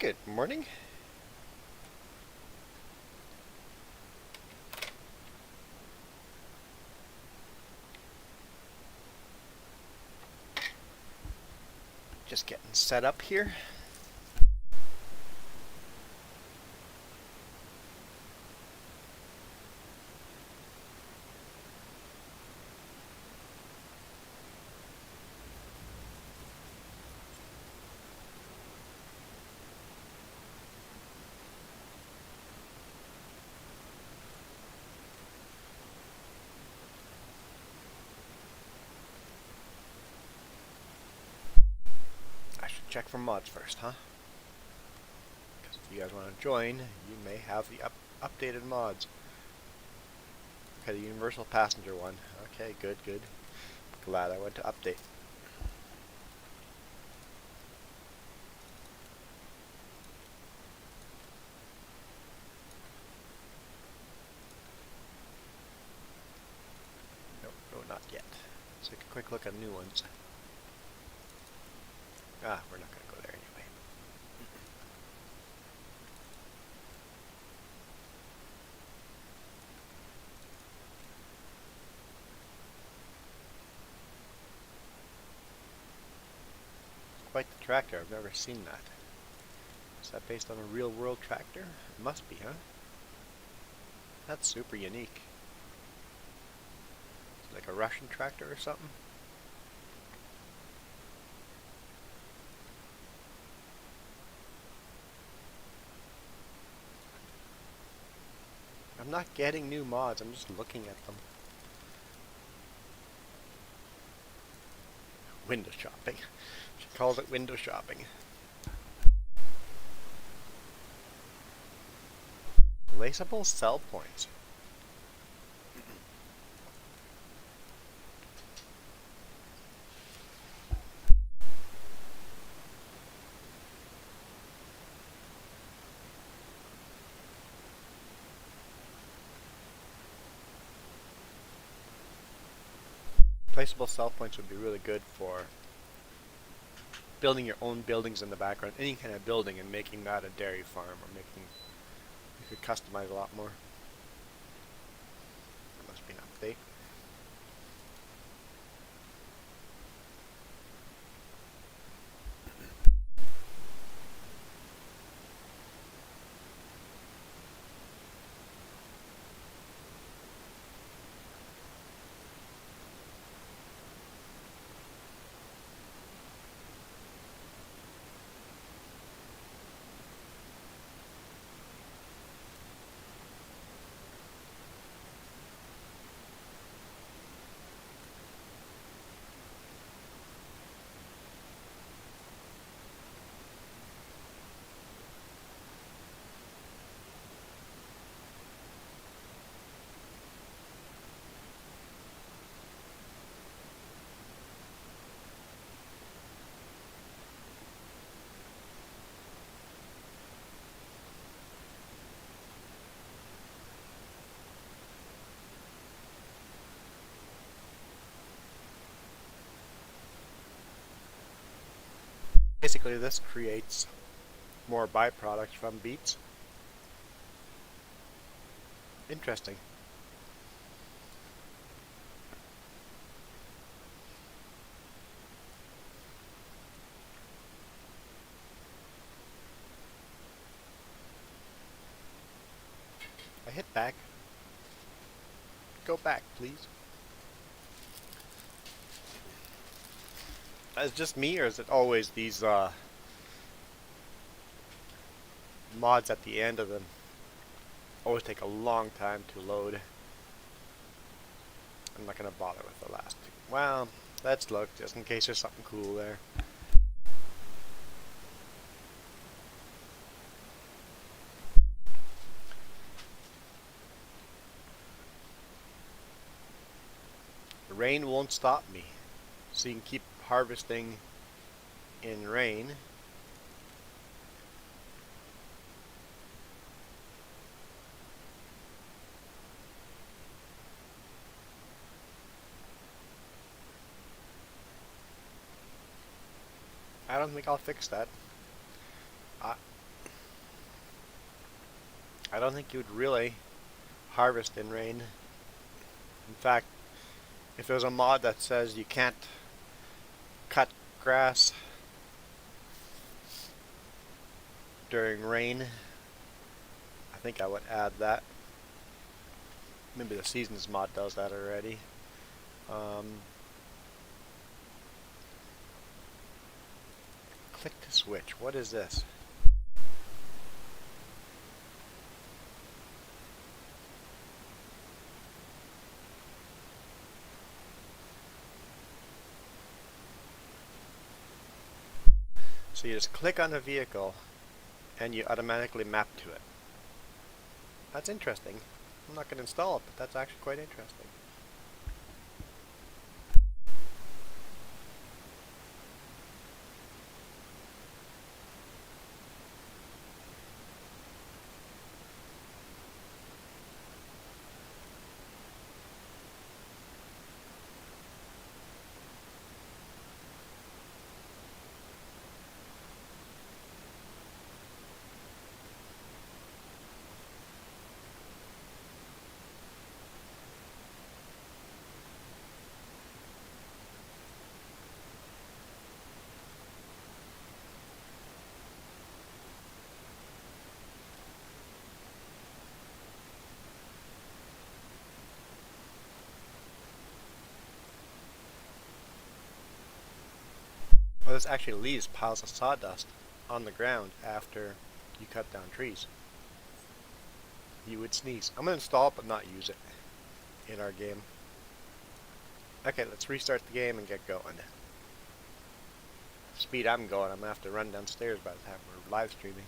Good morning. Just getting set up here. I should check for mods first, huh? Because if you guys want to join, you may have the updated mods. Okay, the universal passenger one. Okay, good. Glad I went to update. No, not yet. Let's take a quick look at new ones. We're not going to go there anyway. Quite the tractor. I've never seen that. Is that based on a real world tractor? It must be, huh? That's super unique. Like a Russian tractor or something? I'm not getting new mods, I'm just looking at them. Window shopping. She calls it window shopping. Placeable sell points. Placeable sell points would be really good for building your own buildings in the background, any kind of building, and making that a dairy farm, or making, you could customize a lot more. That must be an update. Basically, this creates more byproducts from beets. Interesting. I hit back. Go back, please. Is it just me, or is it always these mods at the end of them always take a long time to load? I'm not going to bother with the last two. Well, let's look just in case there's something cool there. The rain won't stop me, so you can keep harvesting in rain. I don't think I'll fix that. I don't think you'd really harvest in rain. In fact, if there's a mod that says you can't cut grass during rain, I think I would add that. Maybe the seasons mod does that already. Click to switch. What is this? So you just click on the vehicle and you automatically map to it. That's interesting. I'm not going to install it, but that's actually quite interesting. Well, this actually leaves piles of sawdust on the ground after you cut down trees. You would sneeze. I'm going to install it but not use it in our game. Okay, let's restart the game and get going. Speed I'm going, I'm going to have to run downstairs by the time we're live streaming.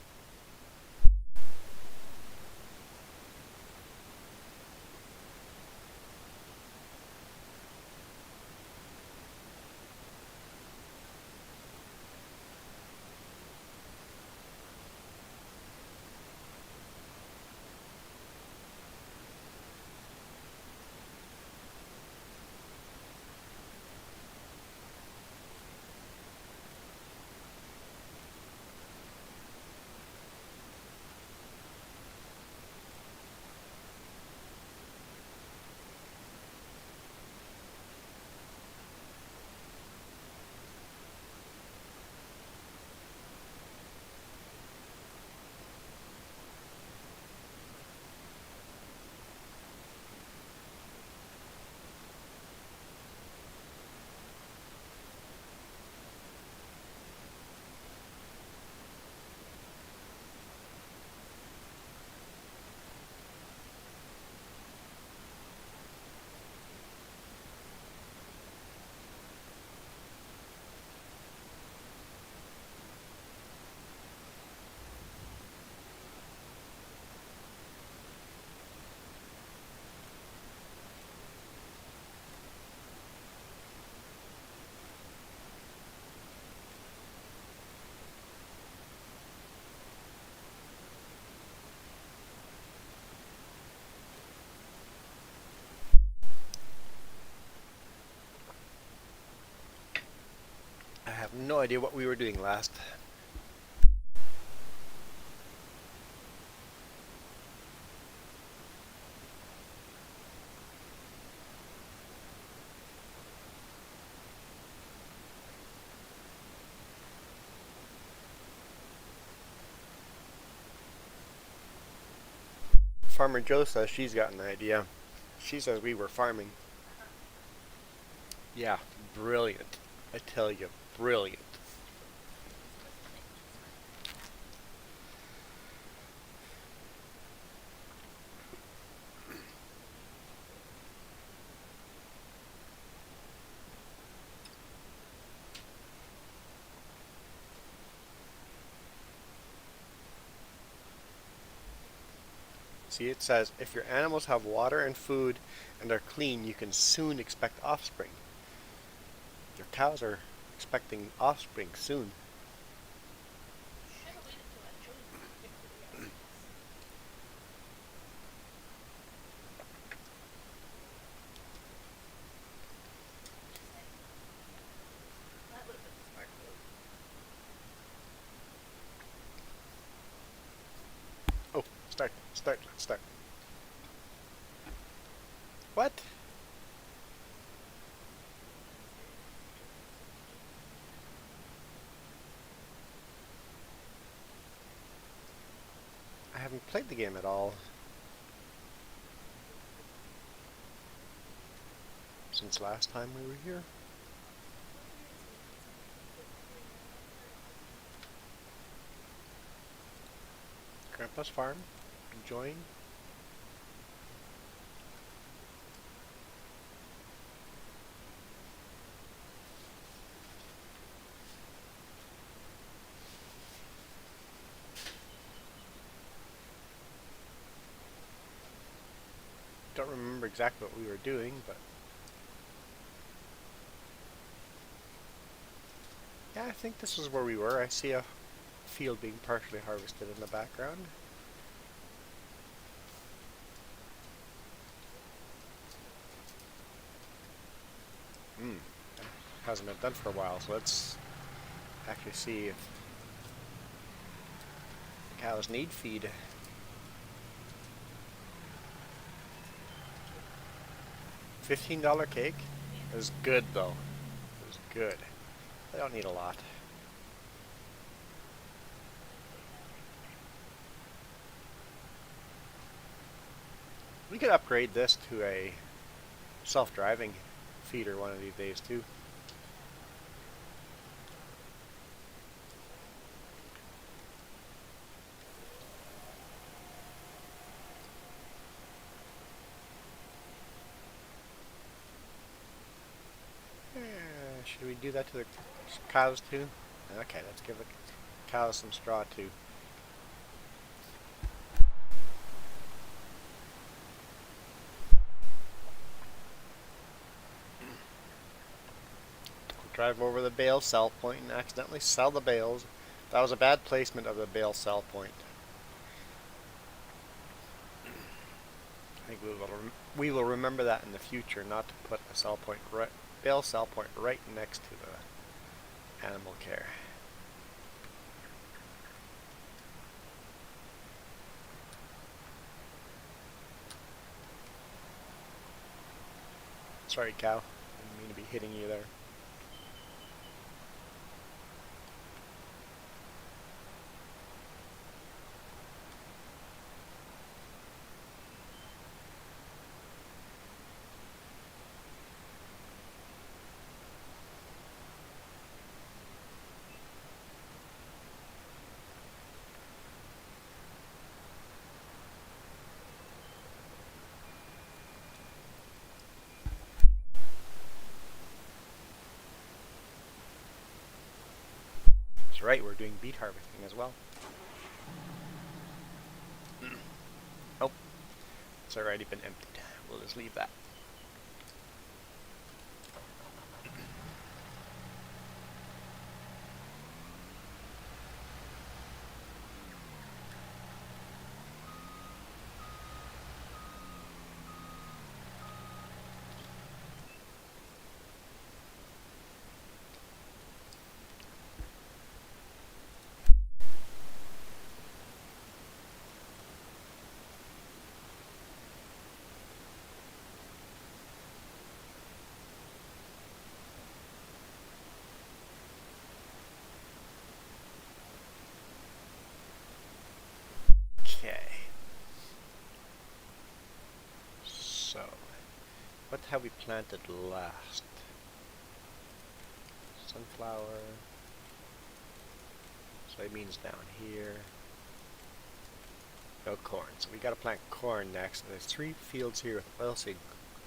I have no idea what we were doing last. Farmer Joe says she's got an idea. She says we were farming. Yeah, brilliant. I tell you, brilliant. See, it says, if your animals have water and food and are clean, you can soon expect offspring. Your cows are expecting offspring soon. Oh, start. Let's start. What? I haven't played the game at all since last time we were here. Grandpa's farm. Join. Don't remember exactly what we were doing, but yeah, I think this is where we were. I see a field being partially harvested in the background. Hasn't been done for a while, so let's actually see if cows need feed. $15 cake is good though. It was good. I don't need a lot. We could upgrade this to a self-driving feeder one of these days too. Should we do that to the cows too? Okay, let's give the cows some straw too. Drive over the bale sell point and accidentally sell the bales. That was a bad placement of the bale sell point. I think we will remember that in the future, not to put a sell point bale sell point right next to the animal care. Sorry, cow. Didn't mean to be hitting you there. That's right, we're doing beet harvesting as well. Oh, it's already been emptied. We'll just leave that. Okay. So, what have we planted last? Sunflower. Soybeans down here. No corn. So we gotta plant corn next. And there's 3 fields here with oilseed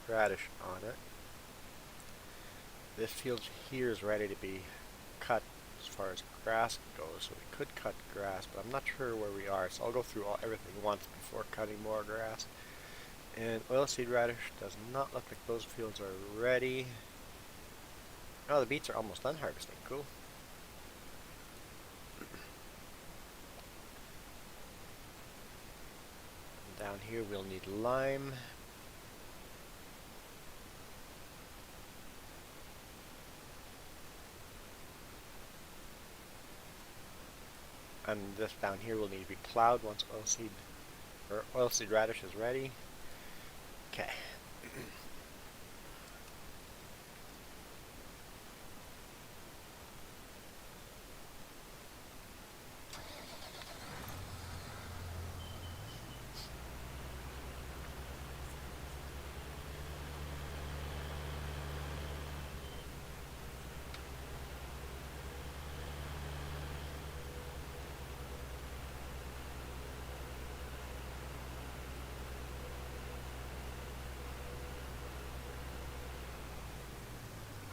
radish on it. This field here is ready to be cut as far as grass goes, so we could cut grass, but I'm not sure where we are, so I'll go through everything once before cutting more grass. And oilseed radish does not look like those fields are ready. Oh, the beets are almost done harvesting. Cool. Down here we'll need lime. And this down here will need to be plowed once oilseed Oilseed radish is ready. Okay.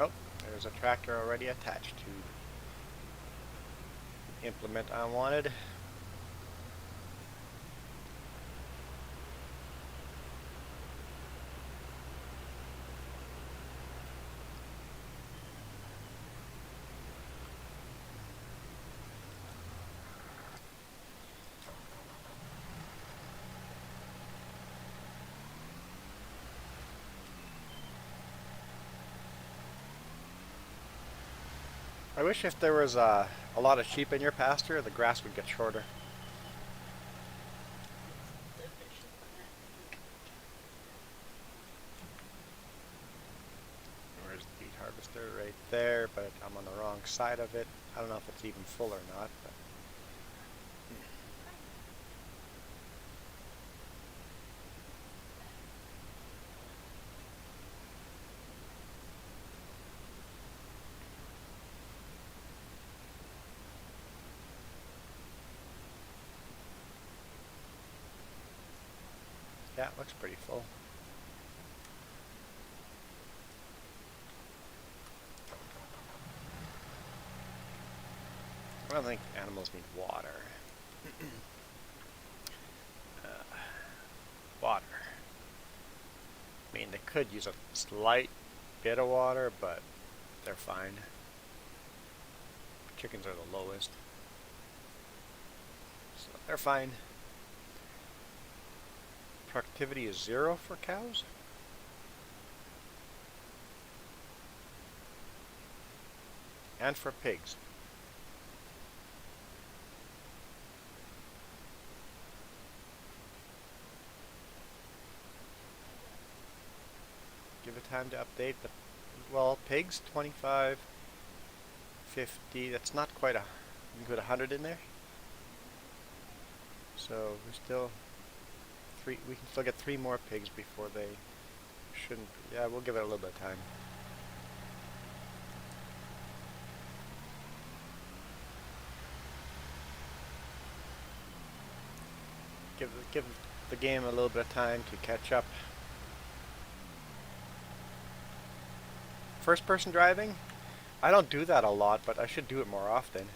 Oh, there's a tractor already attached to the implement I wanted. I wish if there was a lot of sheep in your pasture, the grass would get shorter. Where's the beet harvester? Right there, but I'm on the wrong side of it. I don't know if it's even full or not, but yeah, it looks pretty full. I don't think animals need water. Water. I mean, they could use a slight bit of water, but they're fine. Chickens are the lowest, so they're fine. Productivity is 0 for cows. And for pigs. Give it time to update the, well, pigs 25, 50, that's not quite a, you can put 100 in there. So we can still get 3 more pigs before they shouldn't, yeah, we'll give it a little bit of time. Give the game a little bit of time to catch up. First person driving? I don't do that a lot, but I should do it more often.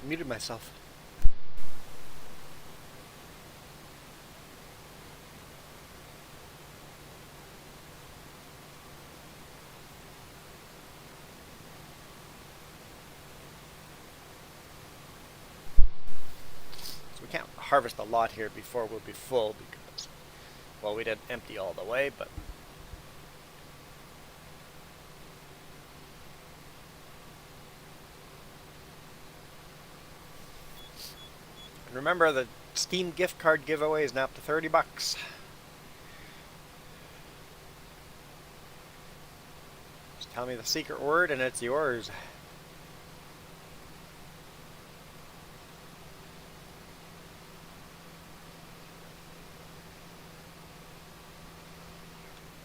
I muted myself. So we can't harvest a lot here before we'll be full because, well, we didn't empty all the way, but remember, the Steam gift card giveaway is now up to $30. Just tell me the secret word and it's yours.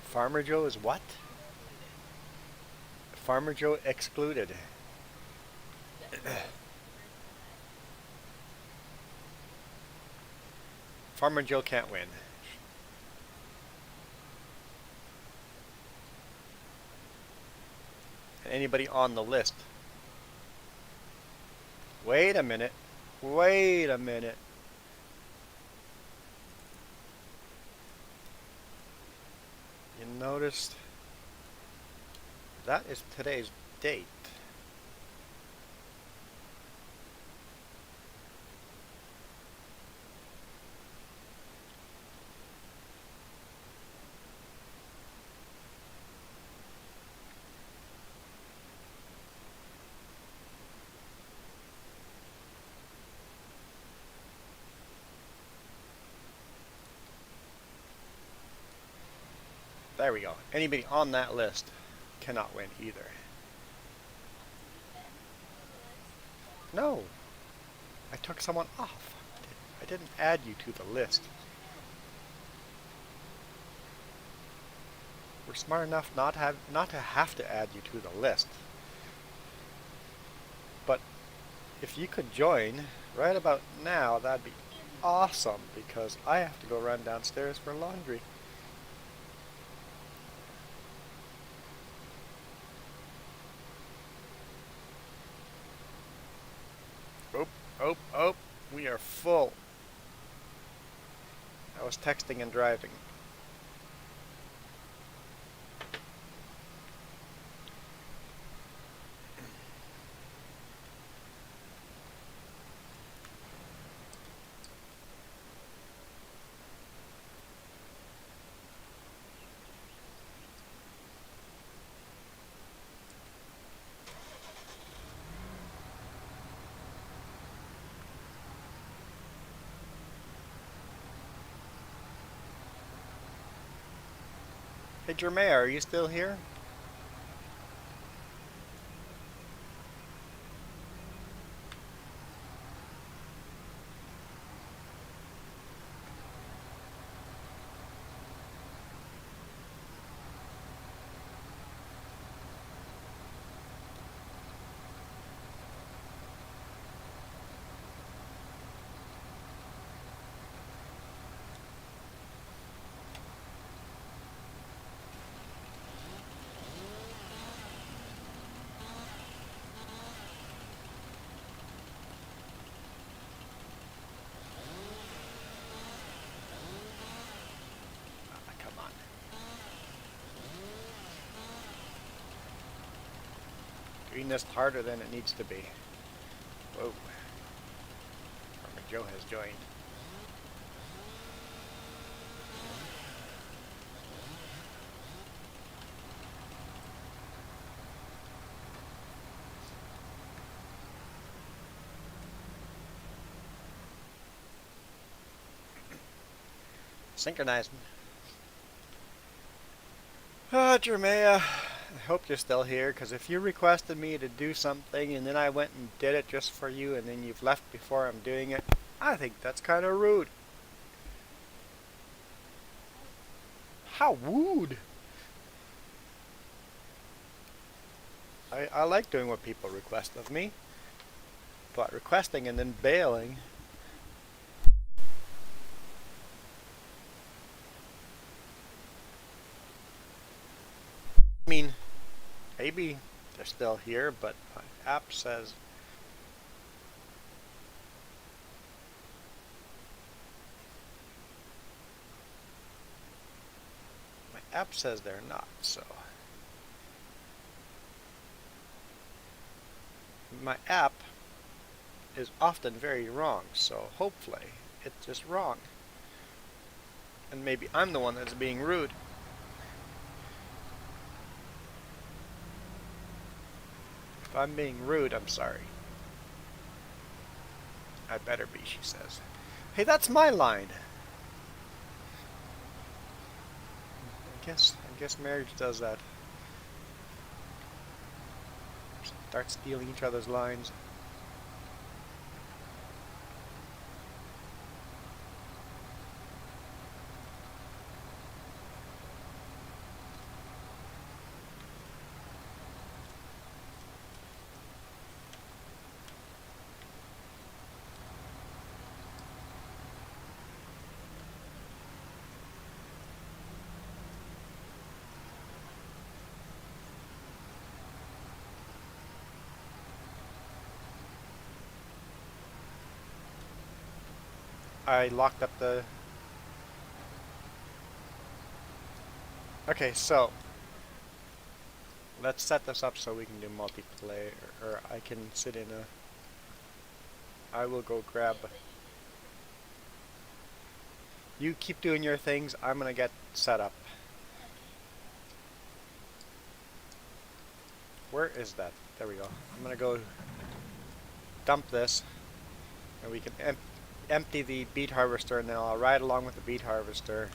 Farmer Joe is what? Farmer Joe excluded. Farmer Joe can't win. And anybody on the list. Wait a minute. Wait a minute. You noticed that is today's date. There we go. Anybody on that list cannot win either. No. I took someone off. I didn't add you to the list. We're smart enough not to have to add you to the list. But if you could join right about now, that'd be awesome because I have to go run downstairs for laundry. Oh, we are full. I was texting and driving. Hey Jermaine, are you still here? Come on. Doing this harder than it needs to be. Whoa. Farmer Joe has joined. Synchronizing. Jermea, I hope you're still here, because if you requested me to do something and then I went and did it just for you and then you've left before I'm doing it, I think that's kind of rude. How rude! I like doing what people request of me, but requesting and then bailing... I mean, maybe they're still here, but my app says app says they're not, so. My app is often very wrong, so hopefully it's just wrong. And maybe I'm the one that's being rude. If I'm being rude, I'm sorry. I better be, she says. Hey, that's my line. I guess marriage does that. Start stealing each other's lines. I locked up the... Okay, so let's set this up so we can do multiplayer, or I can sit in a... I will go grab... You keep doing your things, I'm gonna get set up. Where is that? There we go. I'm gonna go dump this, and we can empty the beet harvester, and then I'll ride along with the beet harvester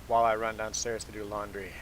while I run downstairs to do laundry.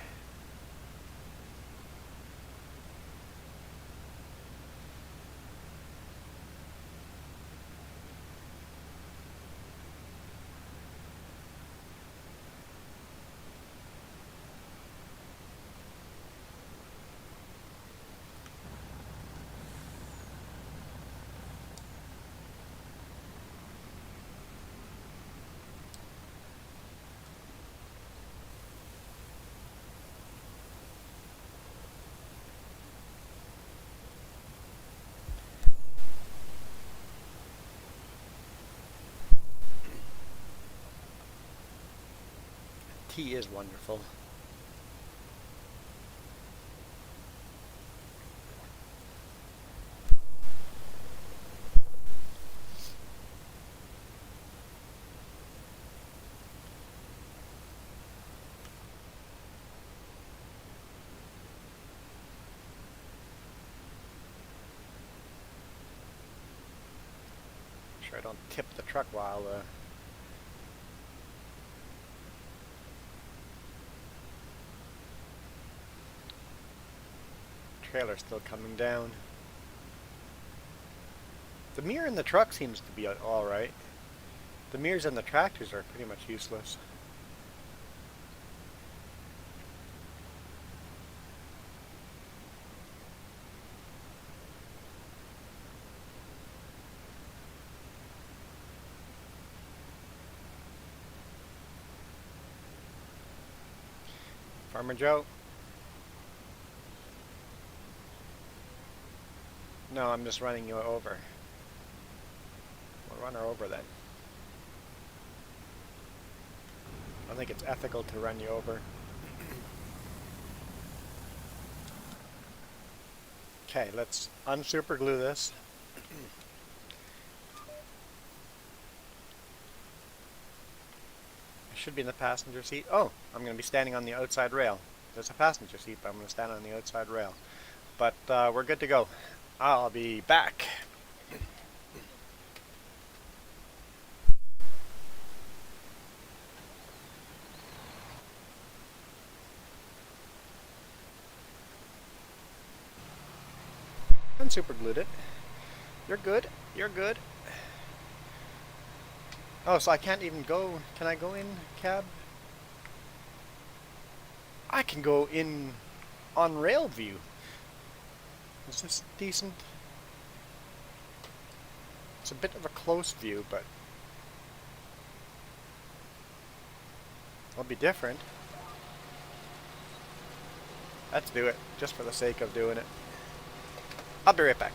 Tea is wonderful. Sure I don't tip the truck while trailer's still coming down. The mirror in the truck seems to be alright. The mirrors in the tractors are pretty much useless. Farmer Joe? No, I'm just running you over. We'll run her over then. I think it's ethical to run you over. Okay, let's unsuperglue this. I should be in the passenger seat. Oh, I'm going to be standing on the outside rail. There's a passenger seat, but I'm going to stand on the outside rail. But we're good to go. I'll be back. Unsuperglued it. You're good. You're good. Oh, so I can't even go. Can I go in cab? I can go in on rail view. Is this decent? It's a bit of a close view, but it'll be different. Let's do it, just for the sake of doing it. I'll be right back.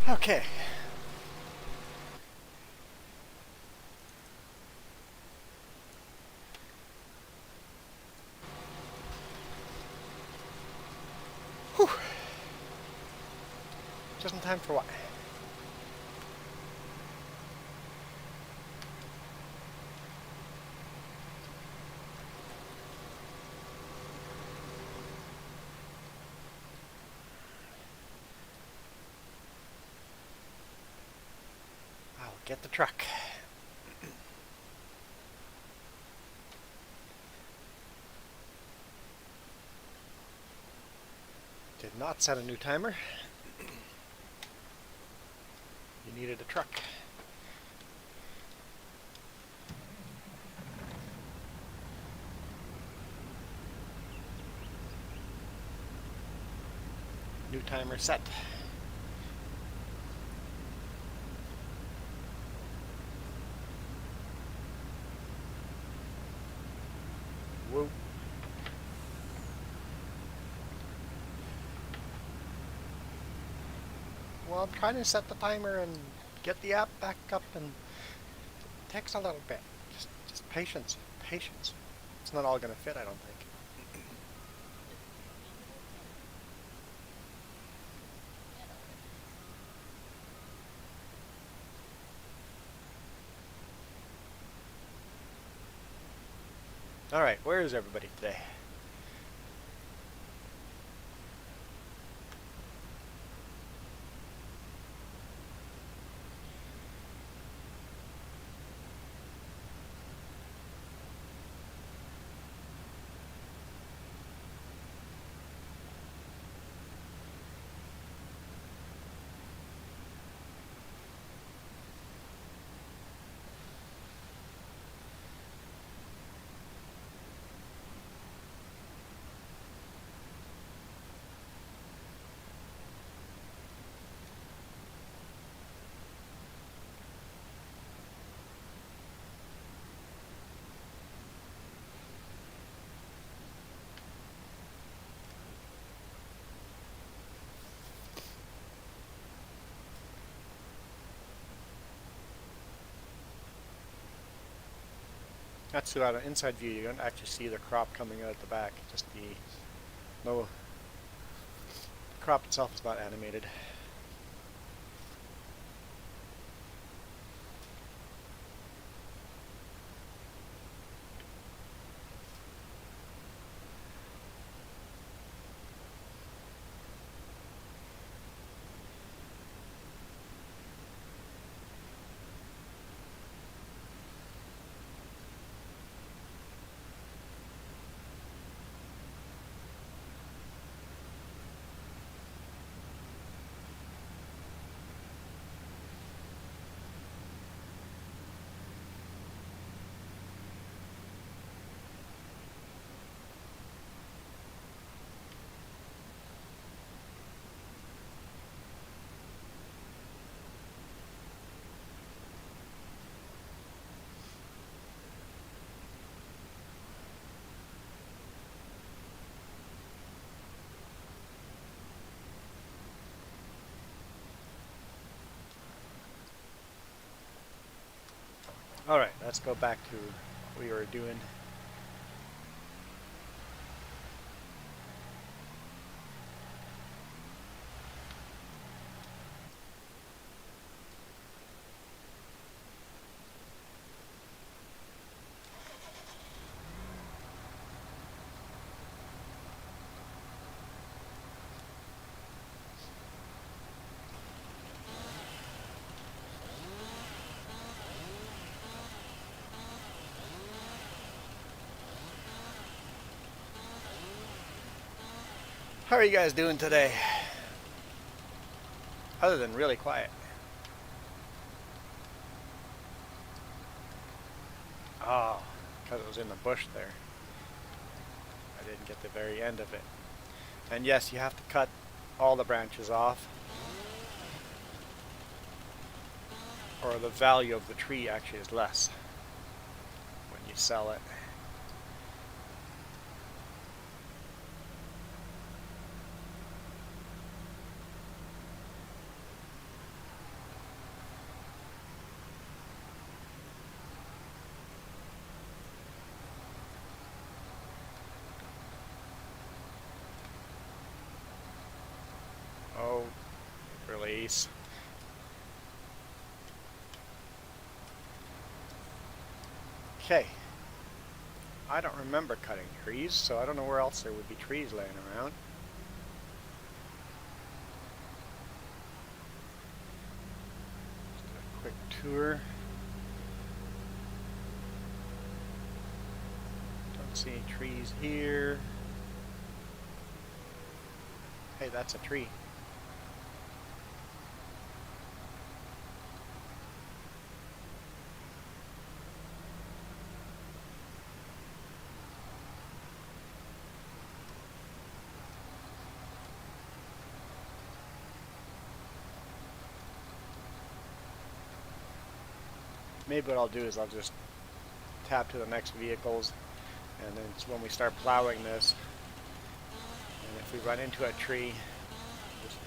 Okay. Whew. Just in time for what? I'll get the truck. Did not set a new timer. You needed a truck. New timer set. Whoa. Well, I'm trying to set the timer and get the app back up, and it takes a little bit. Just patience. Patience. It's not all going to fit, I don't think. Alright, where is everybody today? That's too out of inside view. You don't actually see the crop coming out the back. Just the crop itself is not animated. Alright, let's go back to what we were doing. How are you guys doing today? Other than really quiet. Oh, because it was in the bush there. I didn't get the very end of it. And yes, you have to cut all the branches off, or the value of the tree actually is less when you sell it. place. Okay. I don't remember cutting trees, so I don't know where else there would be trees laying around. Just a quick tour. Don't see any trees here. Hey, that's a tree. Maybe what I'll do is I'll just tap to the next vehicles, and then it's when we start plowing this, and if we run into a tree, just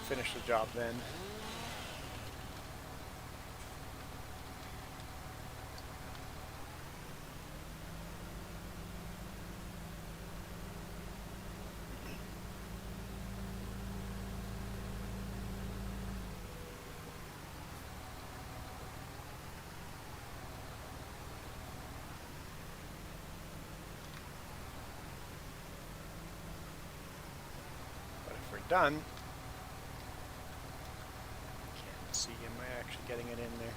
finish the job then. Done. Can't see, am I actually getting it in there?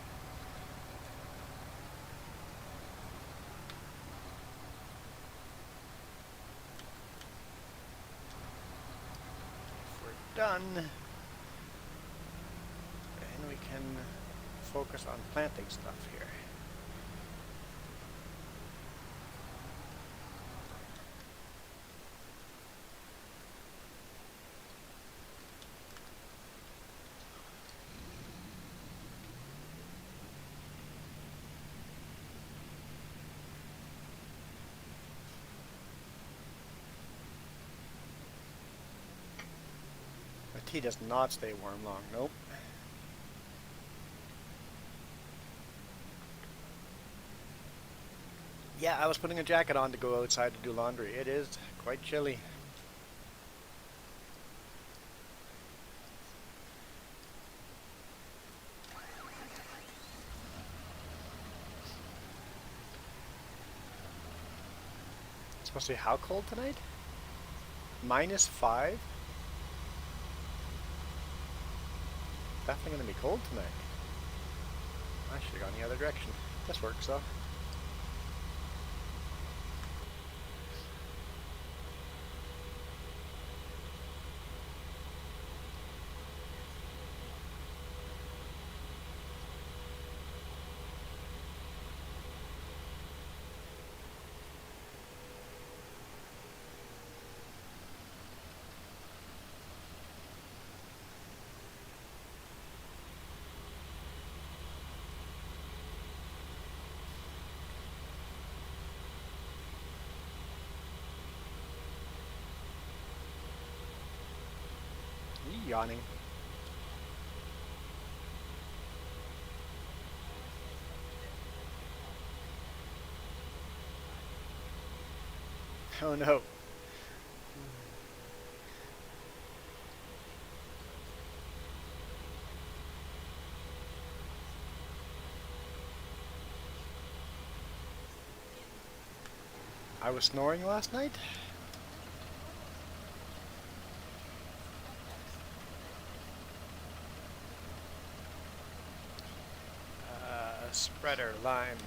If we're done, then we can focus on planting stuff here. Tea does not stay warm long, nope. Yeah, I was putting a jacket on to go outside to do laundry. It is quite chilly. It's supposed to be how cold tonight? -5? Definitely going to be cold tonight. I should have gone the other direction. This works though. Yawning. Oh no. I was snoring last night? Spreader lime.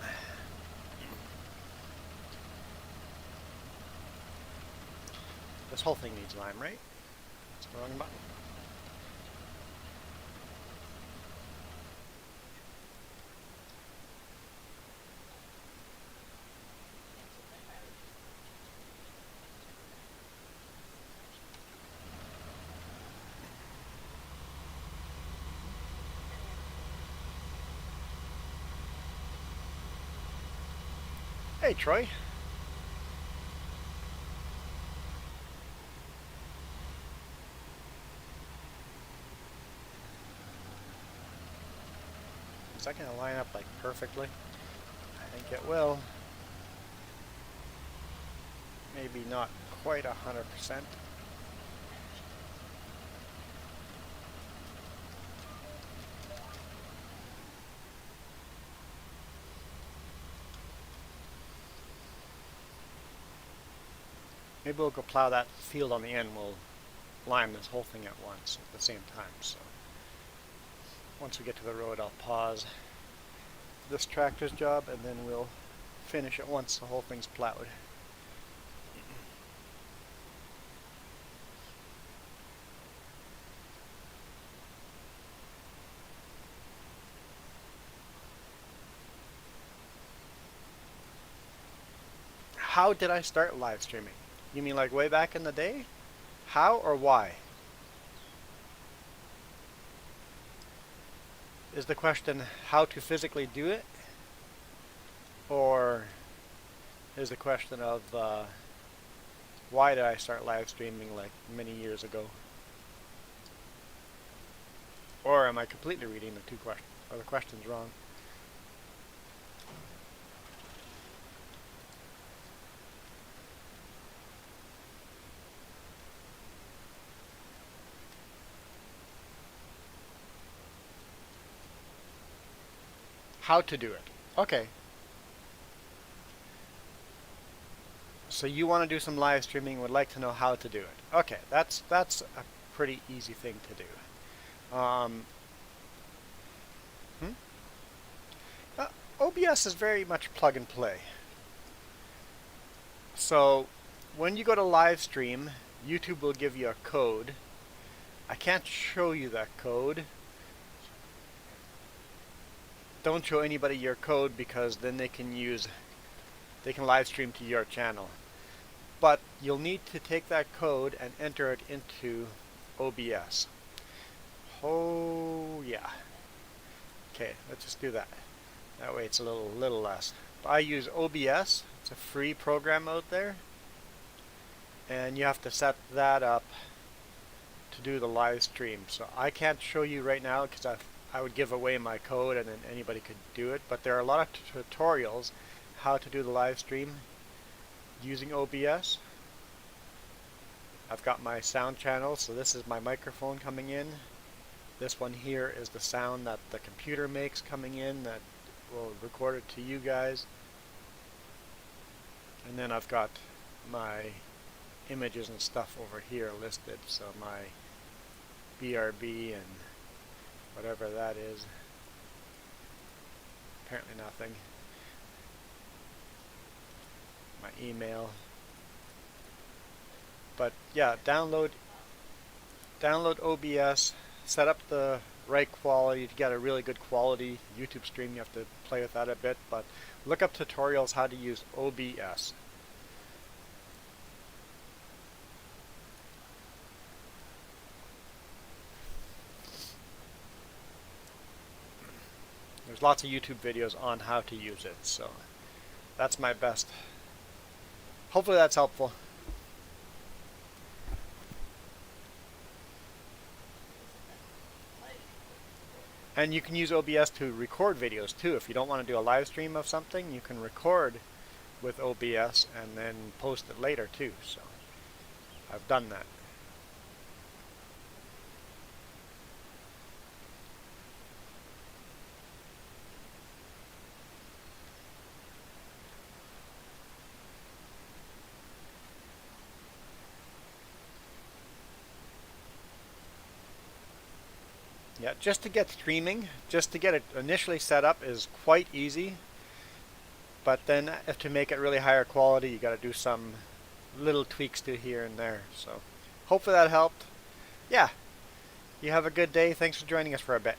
This whole thing needs lime, right? That's the wrong button. Hey, Troy. Is that going to line up like perfectly? I think it will. Maybe not quite 100%. Maybe we'll go plow that field on the end. We'll lime this whole thing at once at the same time. So once we get to the road, I'll pause this tractor's job and then we'll finish it once the whole thing's plowed. How did I start live streaming? You mean like way back in the day? How or why? Is the question how to physically do it? Or is the question of why did I start live streaming like many years ago? Or am I completely reading the two questions or the questions wrong? How to do it. Okay. So you want to do some live streaming, would like to know how to do it. Okay, that's a pretty easy thing to do. OBS is very much plug and play. So when you go to live stream, YouTube will give you a code. I can't show you that code. Don't show anybody your code because then they can live stream to your channel. But you'll need to take that code and enter it into OBS. Oh yeah. Okay, let's just do that. That way it's a little less. I use OBS. It's a free program out there. And you have to set that up to do the live stream. So I can't show you right now because I would give away my code and then anybody could do it. But there are a lot of tutorials how to do the live stream using OBS. I've got my sound channel, so this is my microphone coming in. This one here is the sound that the computer makes coming in that will record it to you guys. And then I've got my images and stuff over here listed, so my BRB and whatever that is. Apparently nothing. My email. But yeah, download OBS, set up the right quality to get a really good quality YouTube stream. You have to play with that a bit, but look up tutorials how to use OBS. There's lots of YouTube videos on how to use it, so that's my best. Hopefully that's helpful. And you can use OBS to record videos too. If you don't want to do a live stream of something, you can record with OBS and then post it later too. So I've done that. Yeah, just to get streaming, just to get it initially set up is quite easy. But then if to make it really higher quality, you got to do some little tweaks to here and there. So hopefully that helped. Yeah, you have a good day. Thanks for joining us for a bit.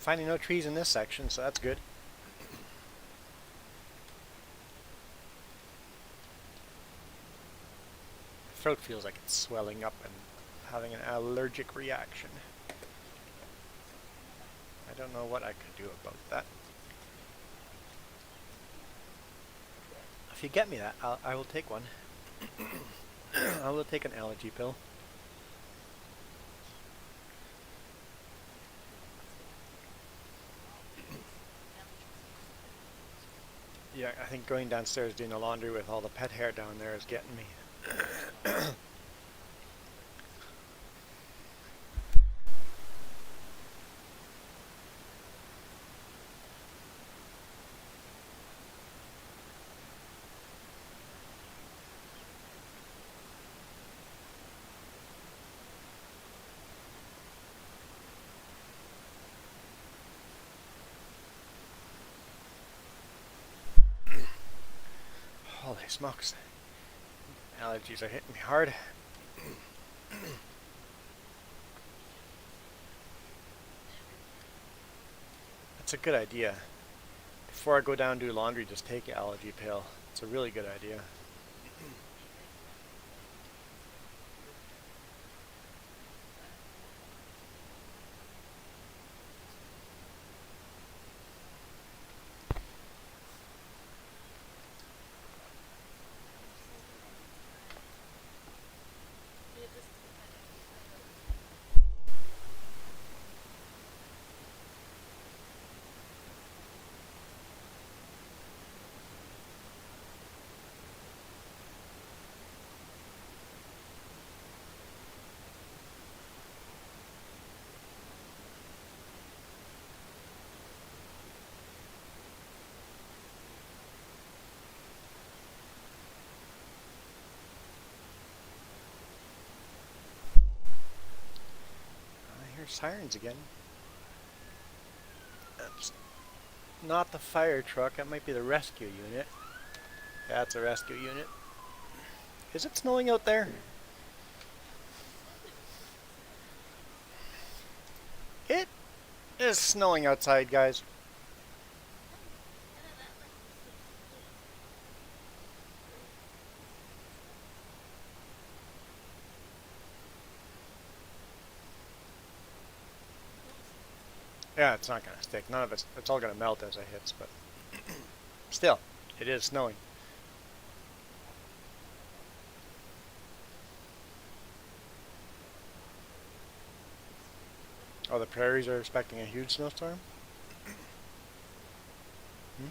finding no trees in this section, so that's good. My throat feels like it's swelling up and having an allergic reaction. I don't know what I could do about that. If you get me that, I will take one. I will take an allergy pill. Yeah, I think going downstairs doing the laundry with all the pet hair down there is getting me. Holy smokes. Allergies are hitting me hard. That's a good idea. Before I go down and do laundry, just take an allergy pill. It's a really good idea. I hear sirens again. That's not the fire truck. That might be the rescue unit. That's a rescue unit. Is it snowing out there? It is snowing outside, guys. Yeah, it's not going to stick. None of it's all going to melt as it hits, but still, it is snowing. Oh, the prairies are expecting a huge snowstorm? Hmm?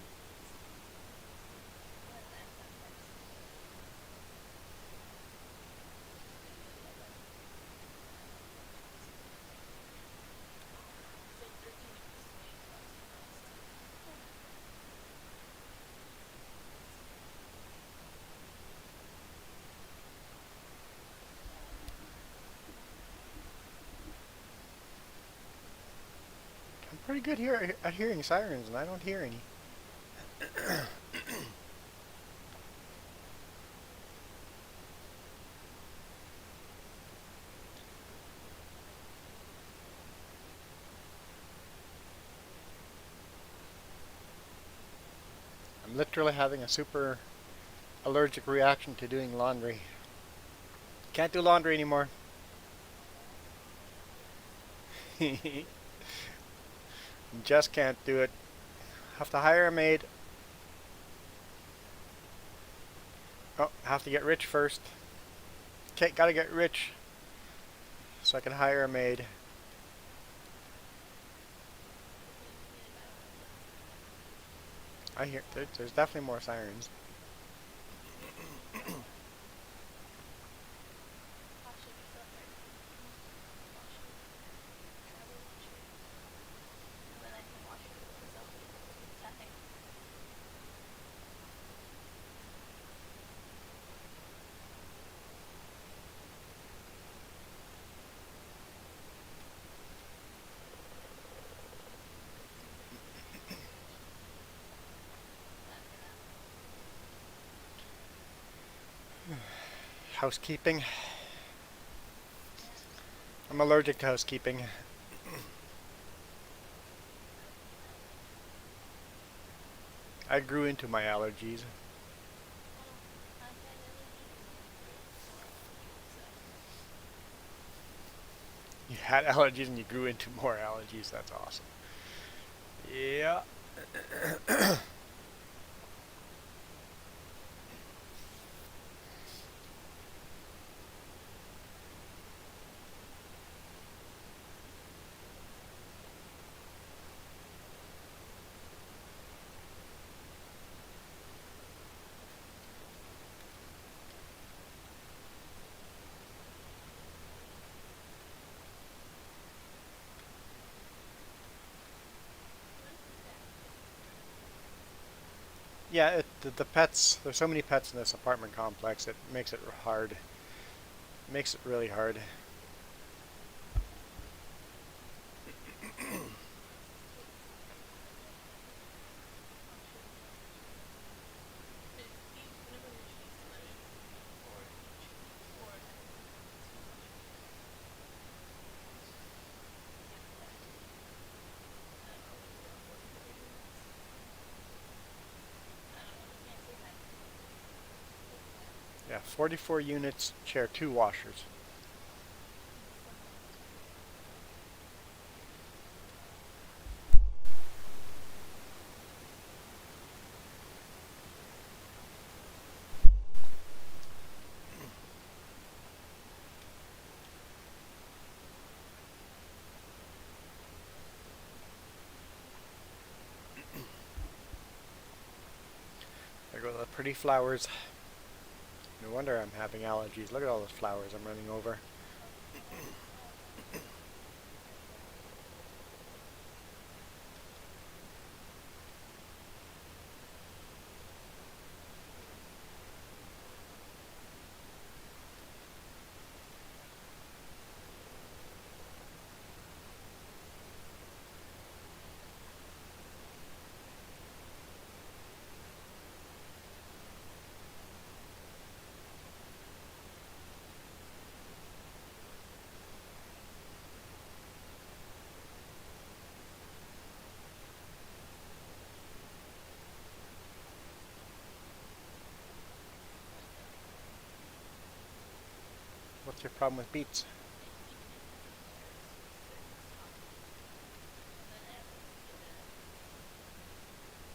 I'm pretty good here at hearing sirens, and I don't hear any. I'm literally having a super allergic reaction to doing laundry. Can't do laundry anymore. Just can't do it. Have to hire a maid. Oh, have to get rich first. Okay, gotta get rich so I can hire a maid. I hear there's definitely more sirens. Housekeeping. I'm allergic to housekeeping. I grew into my allergies. You had allergies and you grew into more allergies. That's awesome. Yeah. Yeah, the pets, there's so many pets in this apartment complex, it makes it hard. It makes it really hard. Yeah, 44 units, share 2 washers. There go the pretty flowers. No wonder I'm having allergies. Look at all those flowers I'm running over. What's your problem with beets?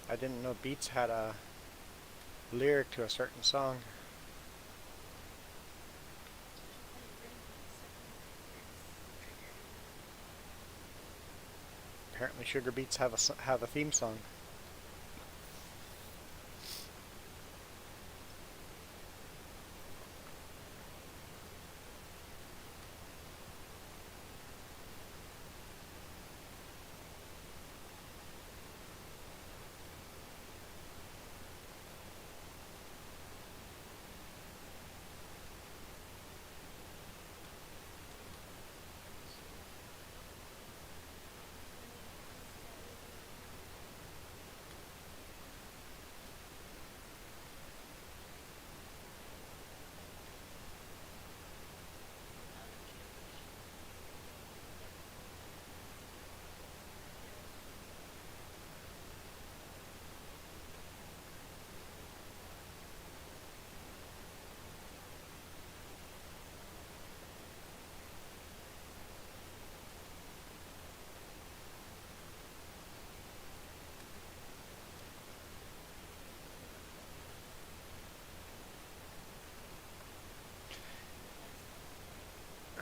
I didn't know beets had a lyric to a certain song. Apparently sugar beets have a theme song.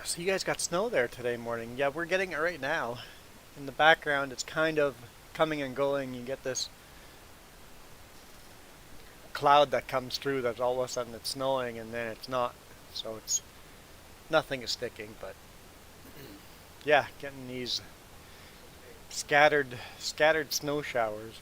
So you guys got snow there today morning. Yeah, we're getting it right now. In the background, it's kind of coming and going. You get this cloud that comes through that all of a sudden it's snowing and then it's not. So it's nothing is sticking, but yeah, getting these scattered snow showers.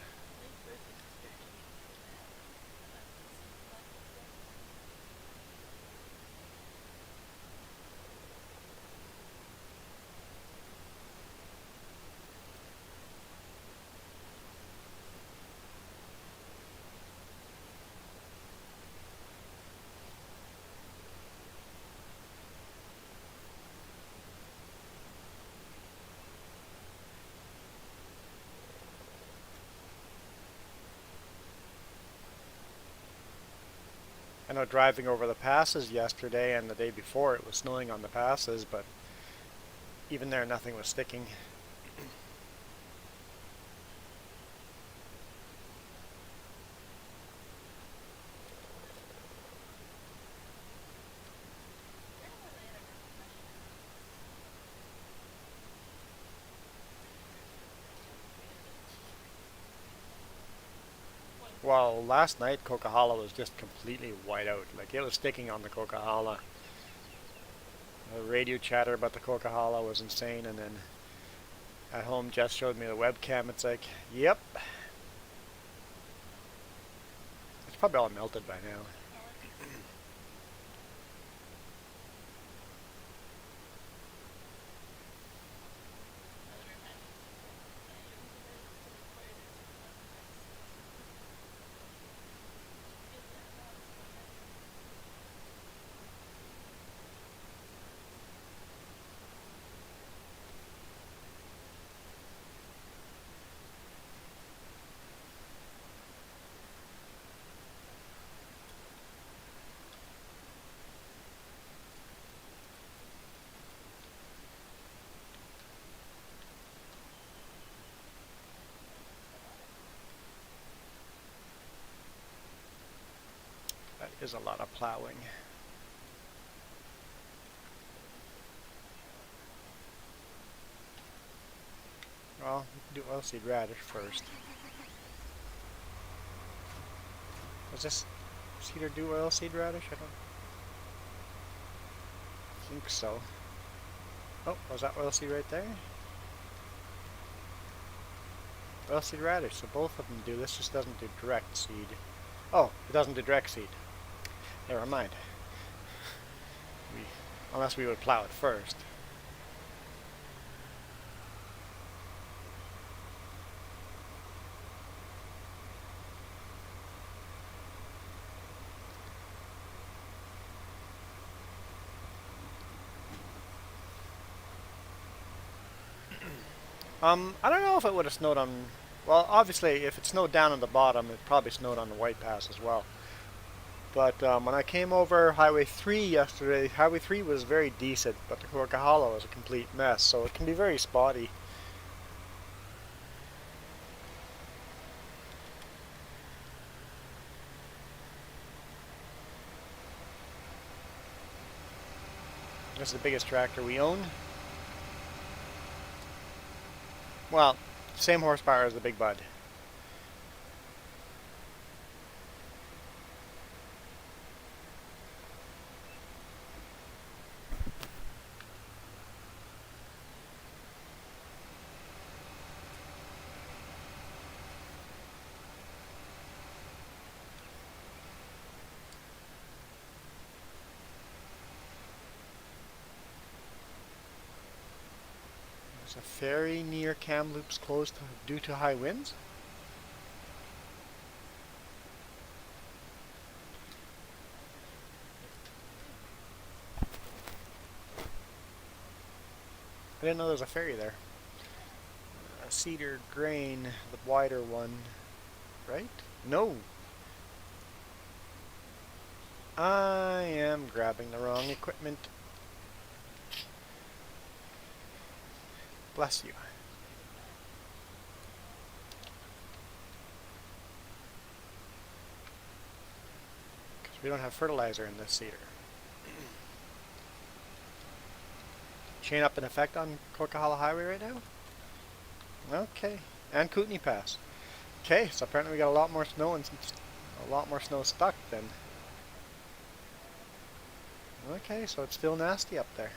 I know driving over the passes yesterday and the day before it was snowing on the passes, but even there nothing was sticking. Well, last night Coquihalla was just completely white out. Like, it was sticking on the Coquihalla. The radio chatter about the Coquihalla was insane, and then at home Jess showed me the webcam. It's like, yep. It's probably all melted by now. That is a lot of plowing. Well, we can do oilseed radish first. Does this seeder do oilseed radish? I don't think so. Oh, was that oilseed right there? Oilseed radish, so both of them do. This just doesn't do direct seed. Oh, it doesn't do direct seed. Never mind. Unless we would plow it first. I don't know if it would have snowed on... Well, obviously, if it snowed down on the bottom, it probably snowed on the White Pass as well. But when I came over Highway 3 yesterday, Highway 3 was very decent, but the Coquihalla was a complete mess, so it can be very spotty. This is the biggest tractor we own. Well, same horsepower as the Big Bud. There's a ferry near Kamloops closed due to high winds. I didn't know there was a ferry there. Cedar Grain, the wider one, right? No. I am grabbing the wrong equipment. Bless you. Because we don't have fertilizer in this cedar. Chain up in effect on Coquihalla Highway right now? Okay. And Kootenai Pass. Okay, so apparently we got a lot more snow and a lot more snow stuck then. Okay, so it's still nasty up there.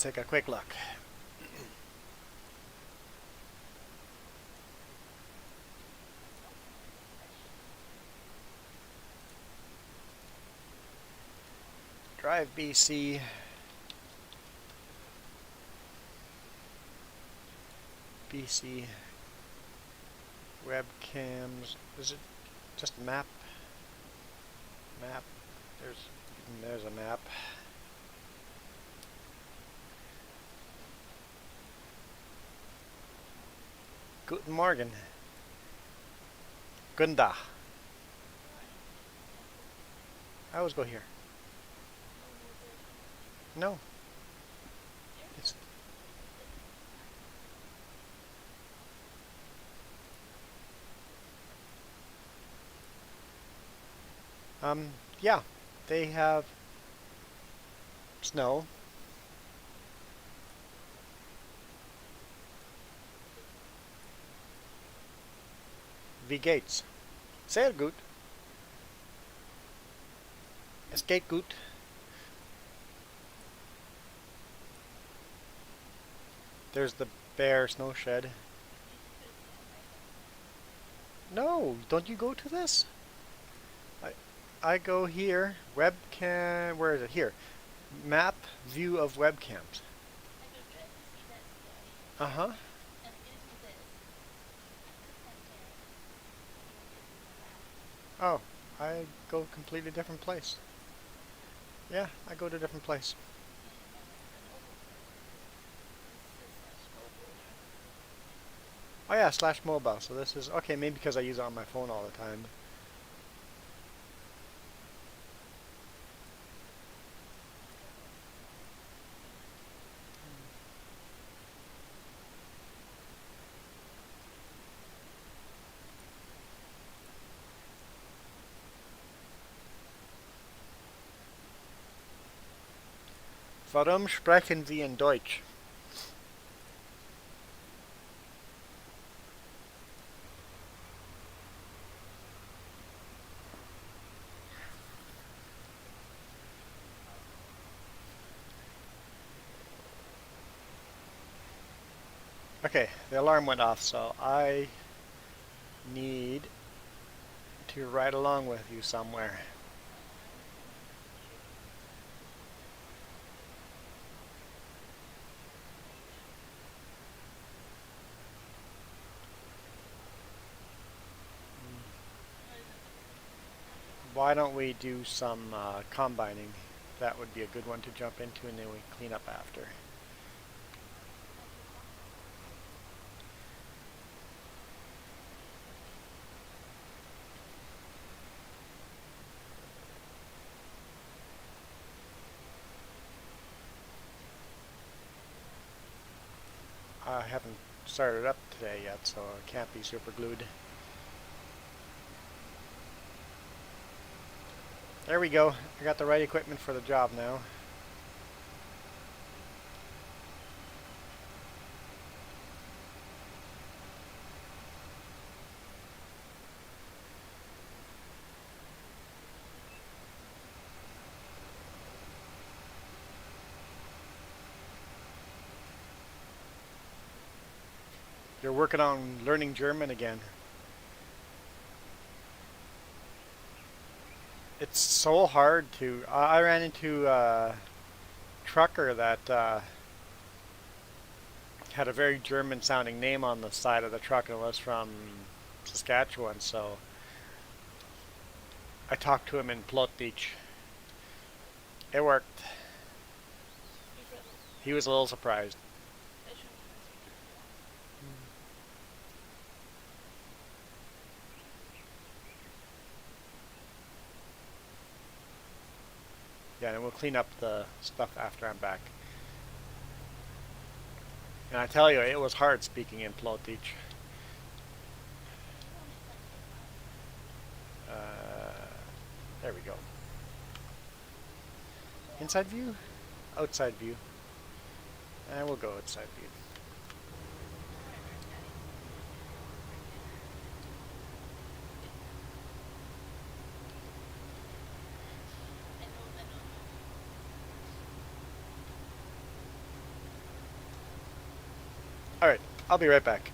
Let's take a quick look. Drive BC. BC webcams. Is it just map? Map. There's a map. Guten Morgen. Gunda. I always go here. No. It's yeah. They have snow. Wie geht's? Sehr gut. Es geht gut. There's the bear snow shed. No, don't you go to this? I go here. Webcam. Where is it? Here. Map view of webcams. Uh-huh. Oh, I go completely different place. Yeah, I go to a different place. Oh yeah, slash mobile. So this is okay, maybe because I use it on my phone all the time. Warum sprechen Sie in Deutsch? Okay, the alarm went off, so I need to ride along with you somewhere. Why don't we do some combining? That would be a good one to jump into, and then we clean up after. I haven't started up today yet, so it can't be super glued. There we go. I got the right equipment for the job now. You're working on learning German again. It's so hard to... I ran into a trucker that had a very German-sounding name on the side of the truck, and was from Saskatchewan, so I talked to him in Plotbeach. It worked. He was a little surprised. Yeah, and we'll clean up the stuff after I'm back. And I tell you, it was hard speaking in Plotbeach. There we go. Inside view? Outside view. And we'll go outside view. Alright, I'll be right back.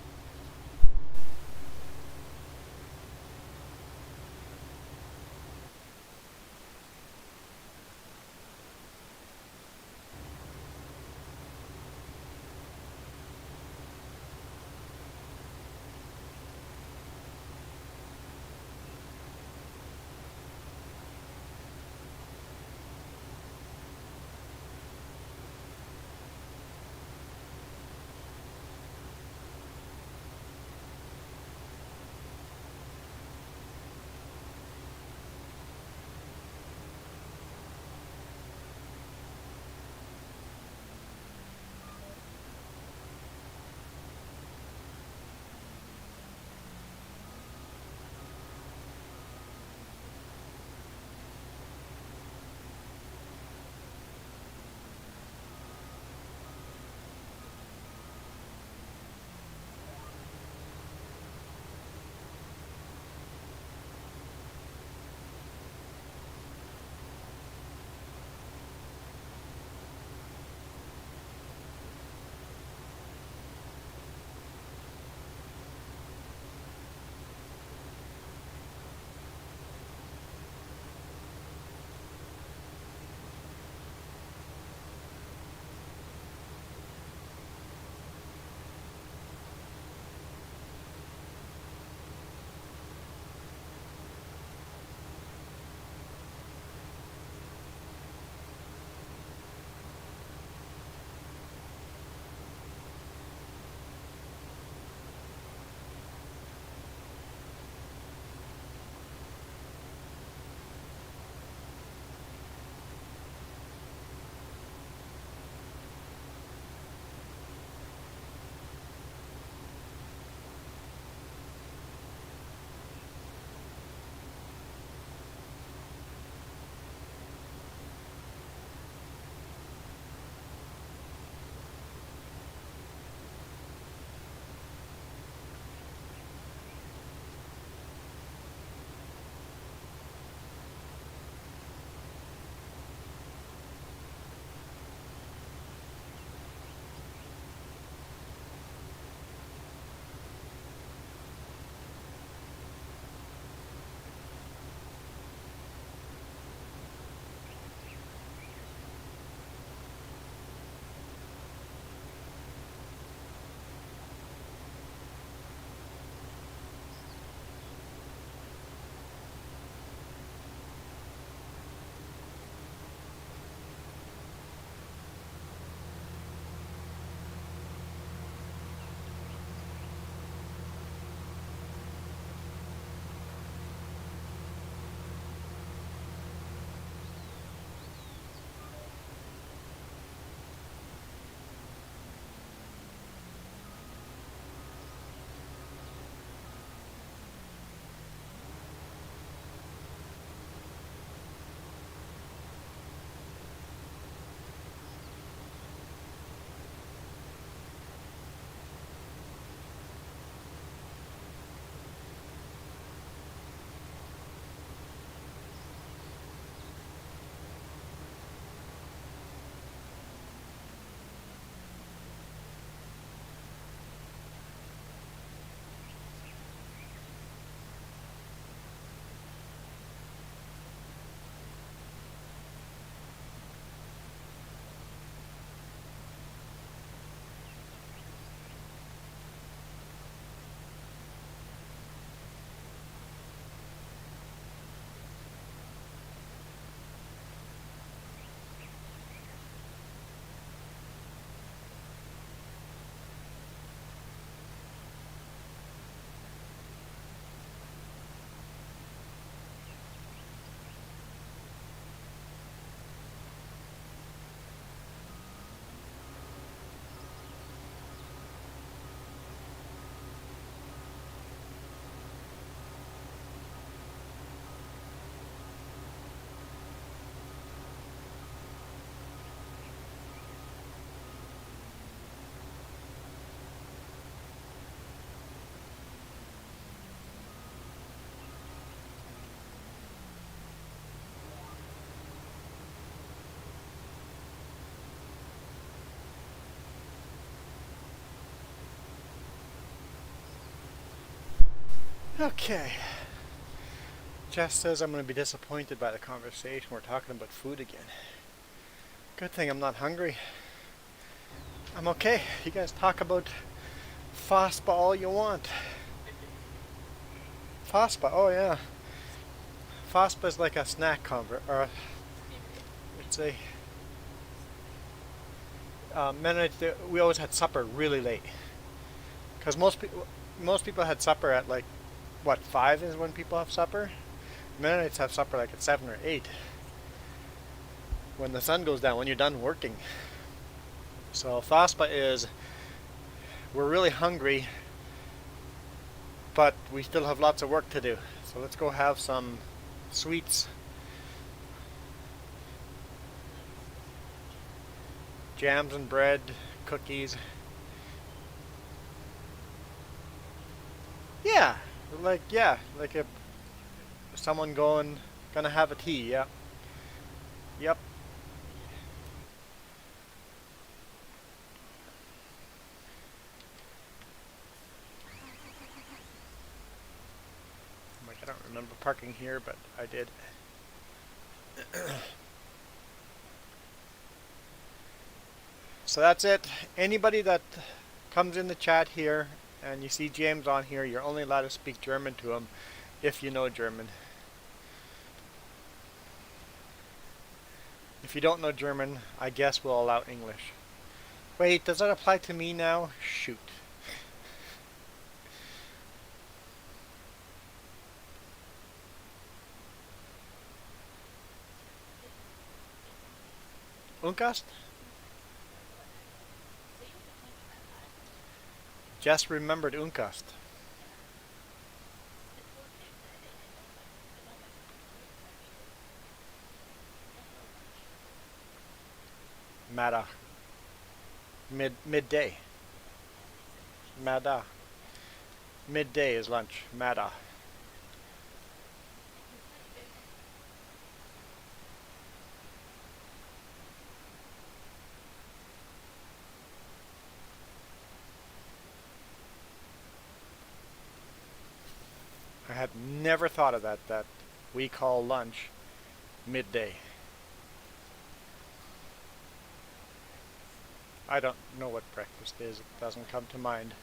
Okay. Jess says I'm going to be disappointed by the conversation. We're talking about food again. Good thing I'm not hungry. I'm okay. You guys talk about FOSPA all you want. FOSPA, oh yeah. FOSPA is like a snack or it's a Mennonite. We always had supper really late because most people had supper at like what 5 is when people have supper. Mennonites have supper like at 7 or 8 when the sun goes down when you're done working. So FOSPA is we're really hungry, but we still have lots of work to do. So let's go have some sweets. Jams and bread, cookies. Yeah, like if someone gonna have a tea. Yeah, yep. Like I don't remember parking here, but I did. So that's it. Anybody that comes in the chat here and you see James on here, you're only allowed to speak German to him if you know German. If you don't know German, I guess we'll allow English. Wait, does that apply to me now? Shoot. Unkast? Just remembered Unkast. Mada. Midday. Mada. Midday is lunch. Mada. I had never thought of that we call lunch midday. I don't know what breakfast is. It doesn't come to mind.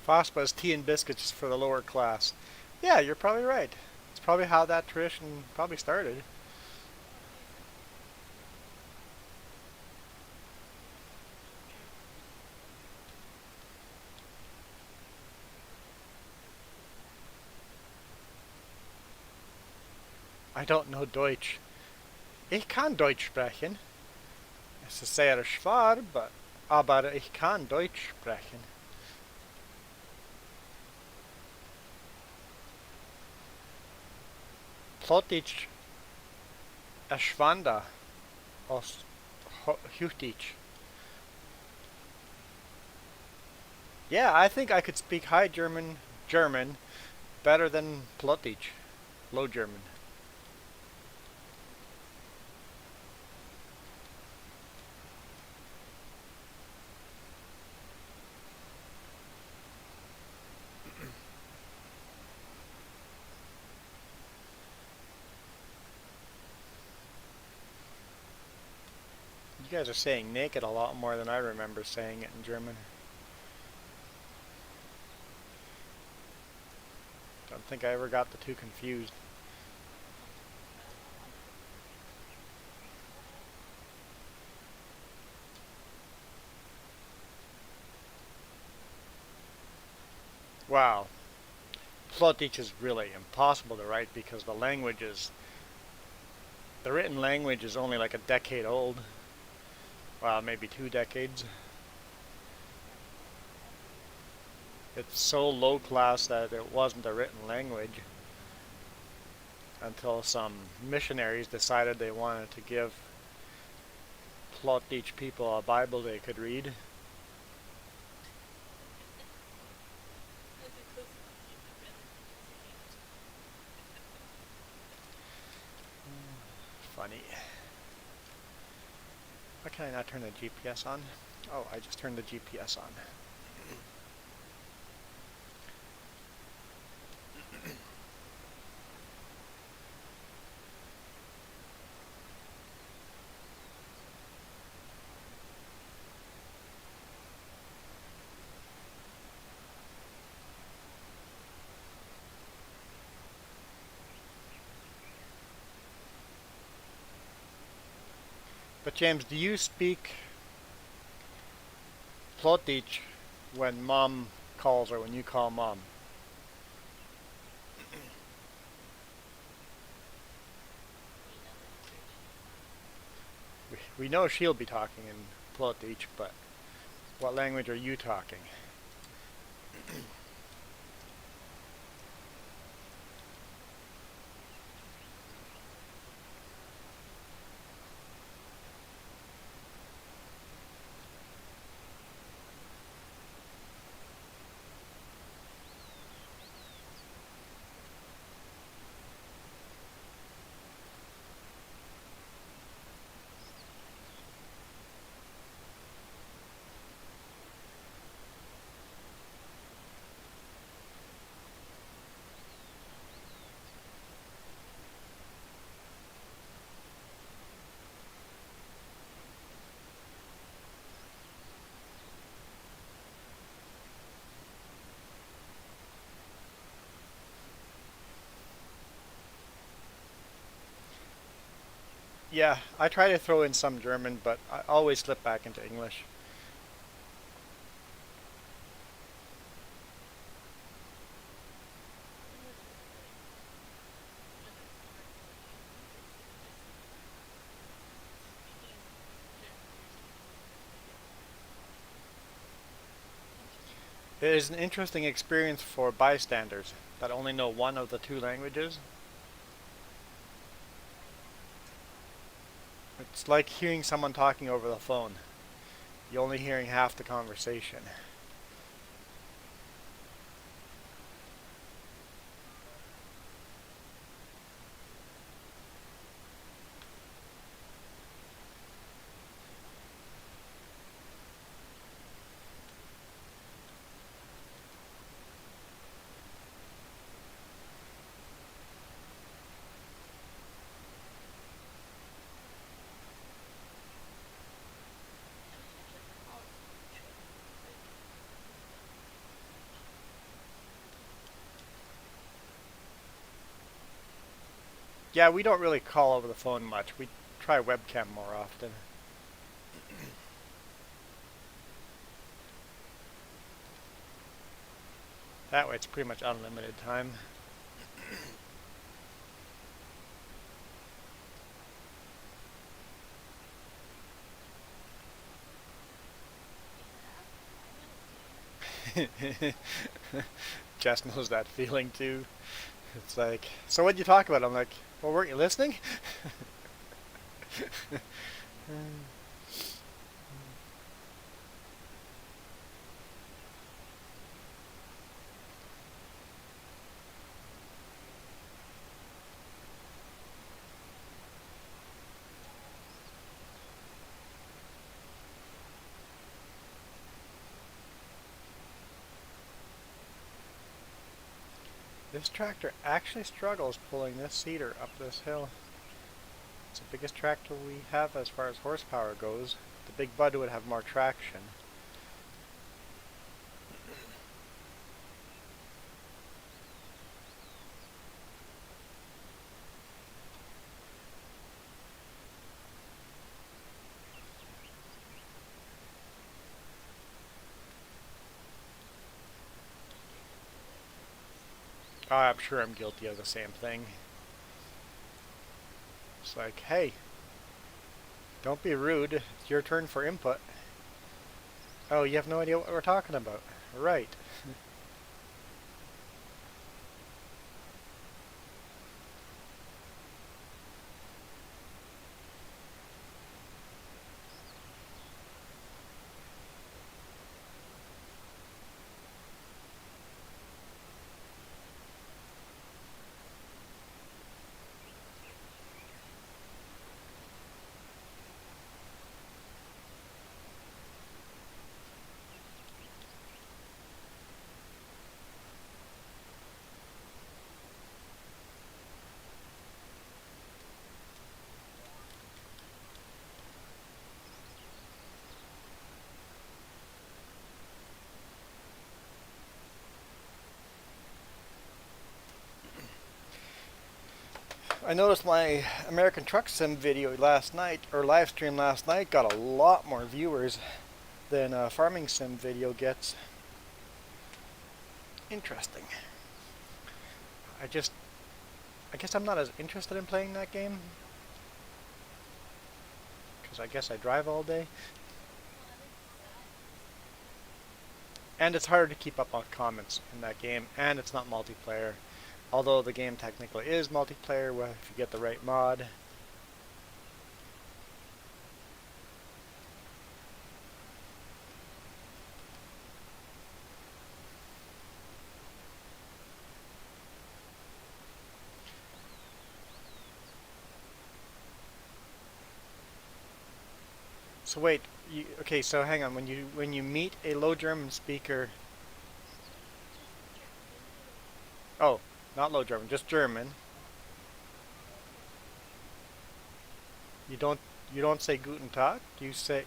FOSPA is tea and biscuits for the lower class. Yeah, you're probably right. It's probably how that tradition probably started. I don't know Deutsch. Ich kann Deutsch sprechen. Es ist sehr schwer, aber ich kann Deutsch sprechen. Plotich Ashwanda aus Hutich. Yeah, I think I could speak High German better than Plotich, Low German. You guys are saying naked a lot more than I remember saying it in German. Don't think I ever got the two confused. Wow. Plotich is really impossible to write because the written language is only like a decade old. Well, maybe 2 decades. It's so low class that it wasn't a written language until some missionaries decided they wanted to give plot each people a Bible they could read. Funny. Why can I not turn the GPS on? Oh, I just turned the GPS on. But James, do you speak Plotich when mom calls or when you call mom? We know she'll be talking in Plotich, but what language are you talking? Yeah, I try to throw in some German, but I always slip back into English. It is an interesting experience for bystanders that only know one of the two languages. It's like hearing someone talking over the phone. You're only hearing half the conversation. Yeah, we don't really call over the phone much. We try webcam more often. That way it's pretty much unlimited time. Jess knows that feeling too. It's like, so what'd you talk about? I'm like, well, weren't you listening? This tractor actually struggles pulling this seeder up this hill. It's the biggest tractor we have as far as horsepower goes. The big Bud would have more traction. Oh, I'm sure I'm guilty of the same thing. It's like, hey, don't be rude. It's your turn for input. Oh, you have no idea what we're talking about. Right. I noticed my American Truck Sim video last night, or live stream last night, got a lot more viewers than a farming sim video gets. Interesting. I guess I'm not as interested in playing that game, because I guess I drive all day. And it's harder to keep up on comments in that game, and it's not multiplayer. Although the game technically is multiplayer if you get the right mod. So wait, okay, so hang on. When you meet a low German speaker, oh, not low German, just German. You don't you don't say Guten Tag. You say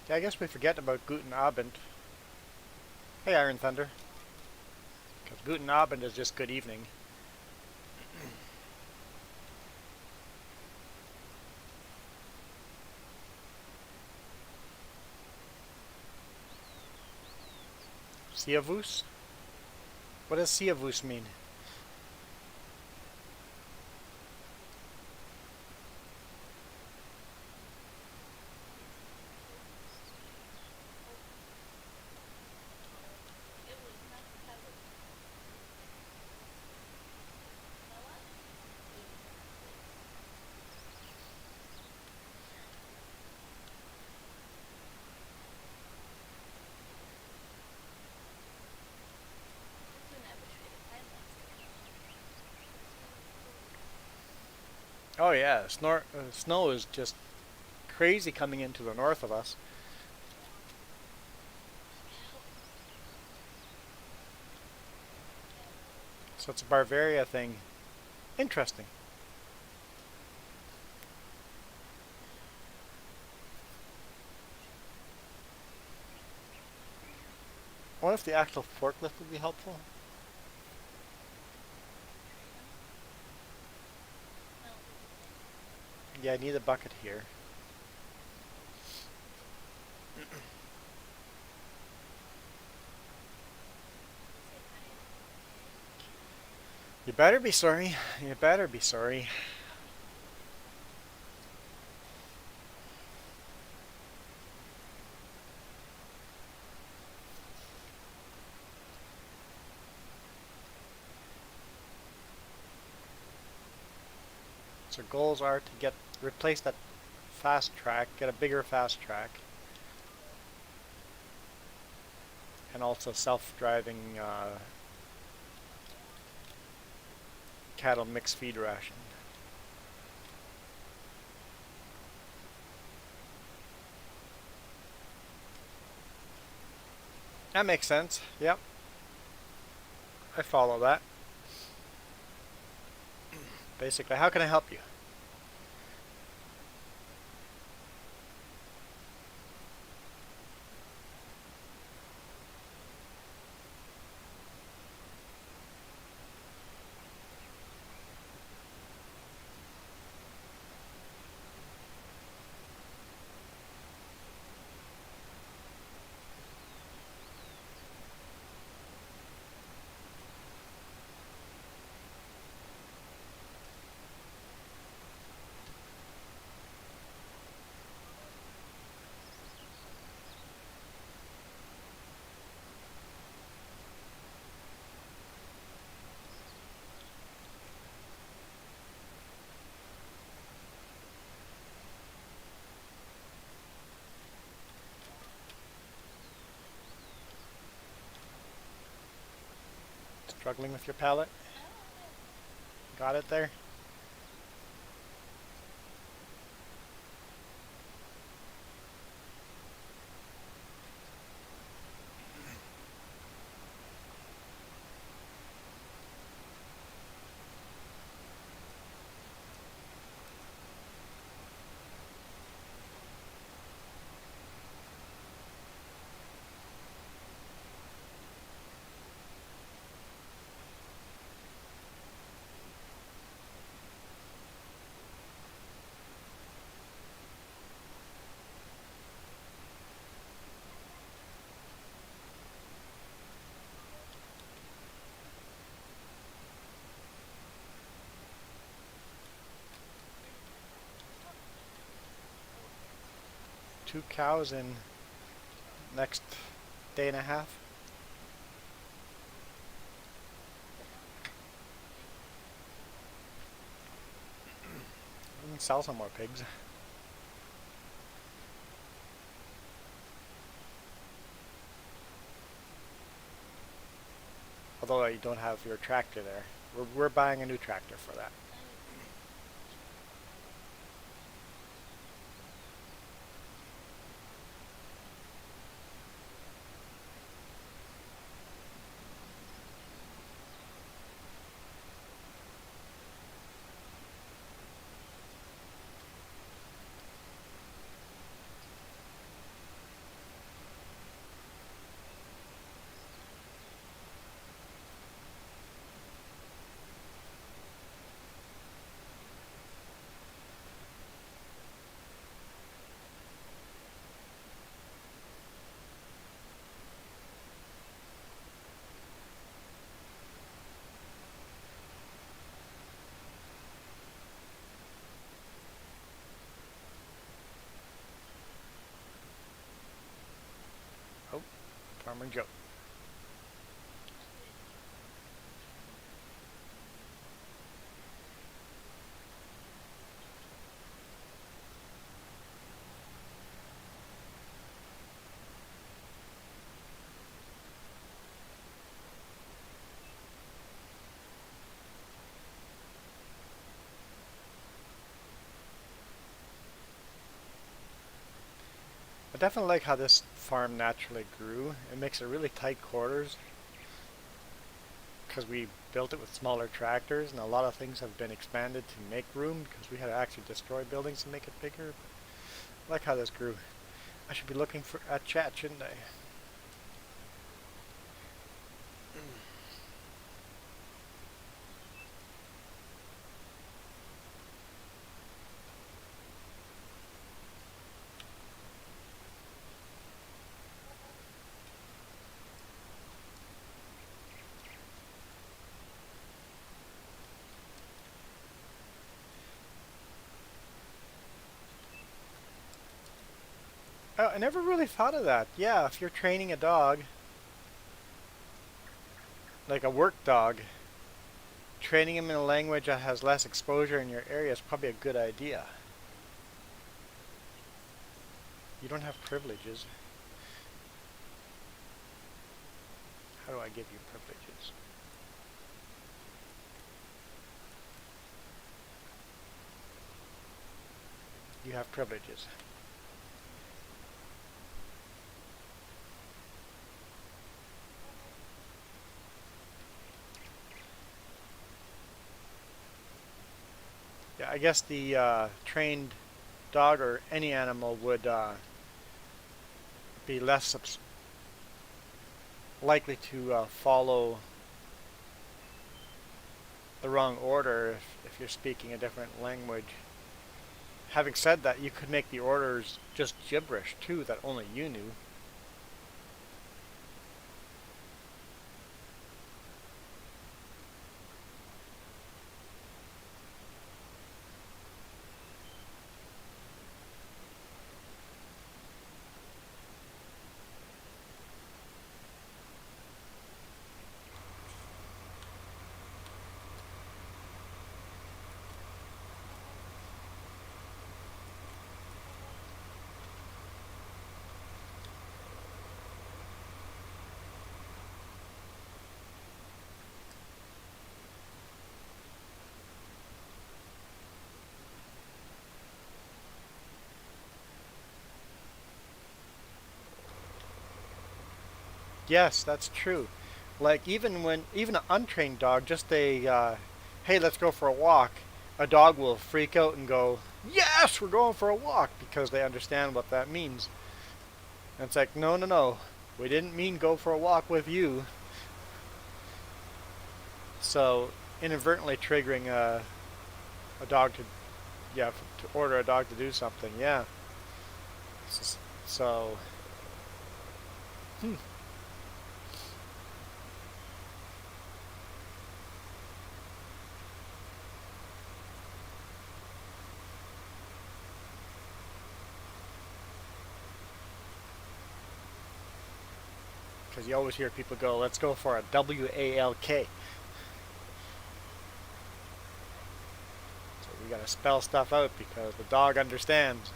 yeah, I guess we forget about Guten Abend. Hey, Iron Thunder. Because Guten Abend is just good evening. Siavus? What does Siavus mean? Oh yeah, snow is just crazy coming into the north of us. So it's a Bavaria thing. Interesting. I wonder if the actual forklift would be helpful. Yeah, I need a bucket here. You better be sorry. You better be sorry. So goals are to replace that fast track, get a bigger fast track, and also self-driving cattle mixed feed ration. That makes sense. Yep. I follow that. Basically, how can I help you? Struggling with your pallet? Got it there? Two cows in next day and a half. We can sell some more pigs. Although you don't have your tractor there. We're buying a new tractor for that. Oh, Farmer Joe. I definitely like how this farm naturally grew. It makes it really tight quarters because we built it with smaller tractors, and a lot of things have been expanded to make room because we had to actually destroy buildings to make it bigger. But I like how this grew. I should be looking for at chat, shouldn't I? Oh, I never really thought of that. Yeah, if you're training a dog, like a work dog, training him in a language that has less exposure in your area is probably a good idea. You don't have privileges. How do I give you privileges? You have privileges. Yeah, I guess the trained dog or any animal would be less likely to follow the wrong order if you're speaking a different language. Having said that, you could make the orders just gibberish too that only you knew. Yes, that's true. Like even an untrained dog, just hey, let's go for a walk. A dog will freak out and go, yes, we're going for a walk because they understand what that means. And it's like, no, no, no, we didn't mean go for a walk with you. So inadvertently triggering a dog to, yeah, to order a dog to do something. Yeah. So, hmm. Because you always hear people go, let's go for a WALK. So we gotta spell stuff out because the dog understands.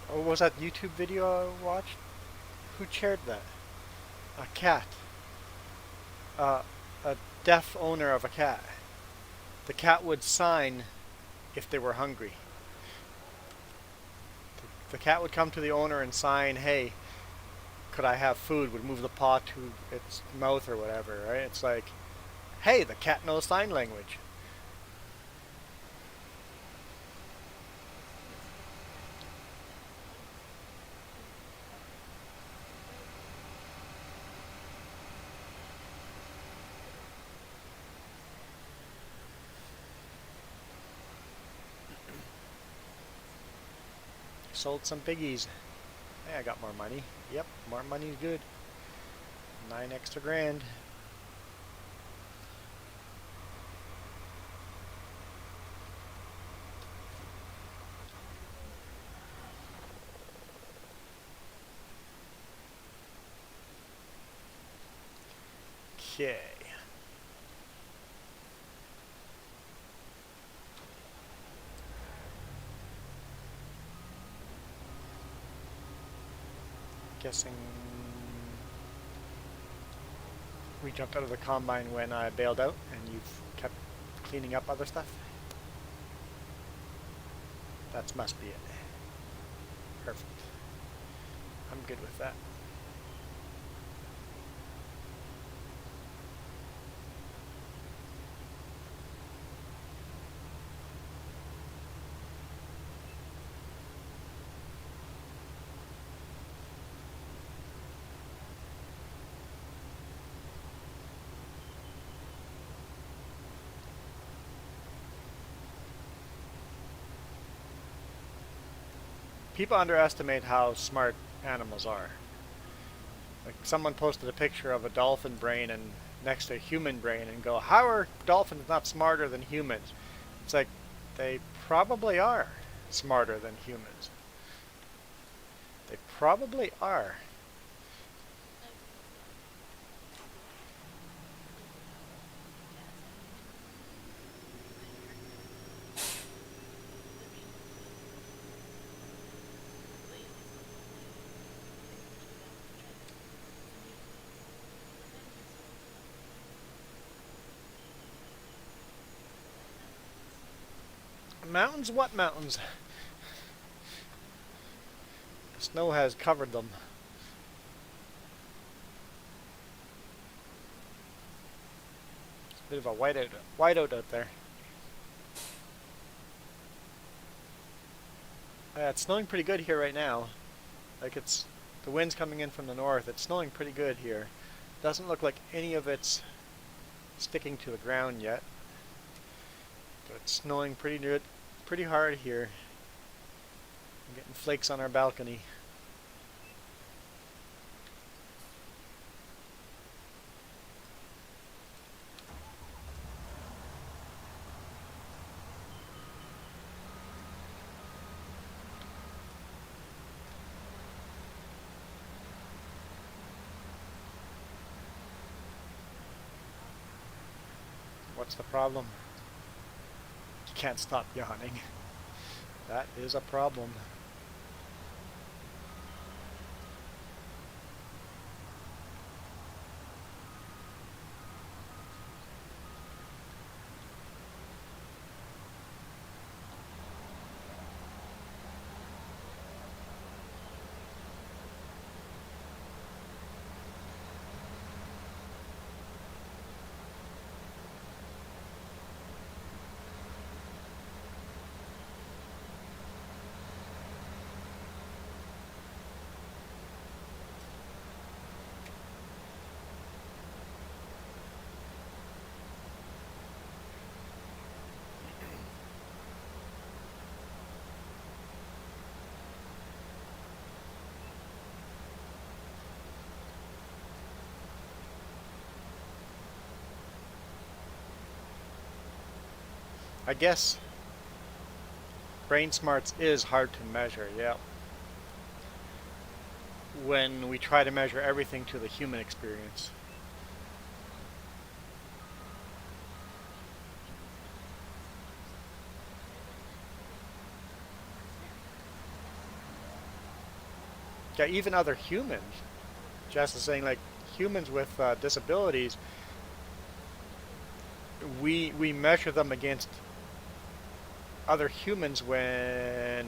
What was that YouTube video I watched? Who chaired that? A cat. A deaf owner of a cat. The cat would sign if they were hungry. The cat would come to the owner and sign, hey, could I have food? Would move the paw to its mouth or whatever, right? It's like, hey, the cat knows sign language. Sold some piggies. Hey, I got more money. Yep, more money's good. 9 extra grand. Okay. Guessing we jumped out of the combine when I bailed out and you've kept cleaning up other stuff. That must be it. Perfect. I'm good with that. People underestimate how smart animals are. Like someone posted a picture of a dolphin brain and next to a human brain and go, how are dolphins not smarter than humans? It's like they probably are smarter than humans. They probably are. Mountains? What mountains? Snow has covered them. It's a bit of a whiteout out there. It's snowing pretty good here right now. Like the wind's coming in from the north. It's snowing pretty good here. Doesn't look like any of it's sticking to the ground yet. But it's snowing pretty hard here. I'm getting flakes on our balcony. What's the problem? You can't stop yawning. That is a problem. I guess brain smarts is hard to measure, yeah. When we try to measure everything to the human experience. Yeah, even other humans. Jess is saying, like, humans with disabilities, we measure them against other humans when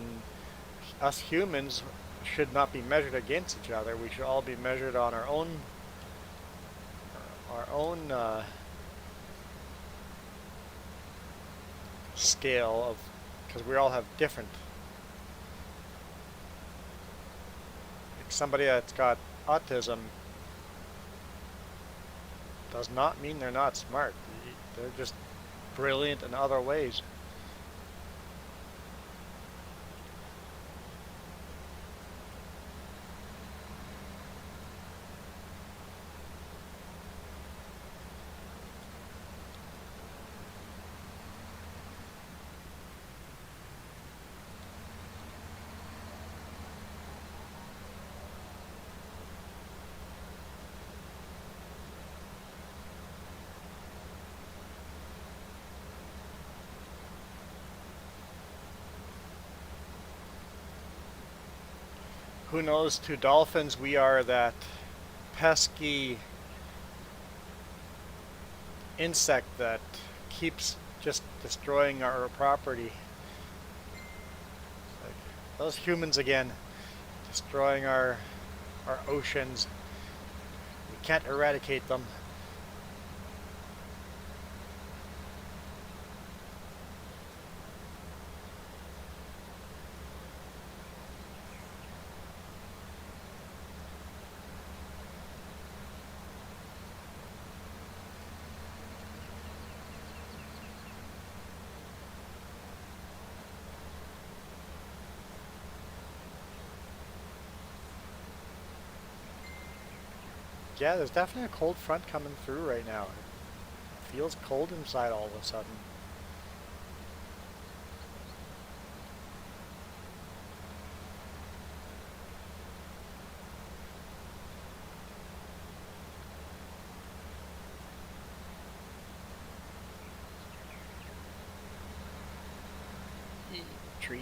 us humans should not be measured against each other. We should all be measured on our own scale of, because we all have different. Like somebody that's got autism does not mean they're not smart. They're just brilliant in other ways. Who knows, to dolphins we are that pesky insect that keeps just destroying our property. Like those humans again, destroying our oceans. We can't eradicate them. Yeah, there's definitely a cold front coming through right now. It feels cold inside all of a sudden. Treat.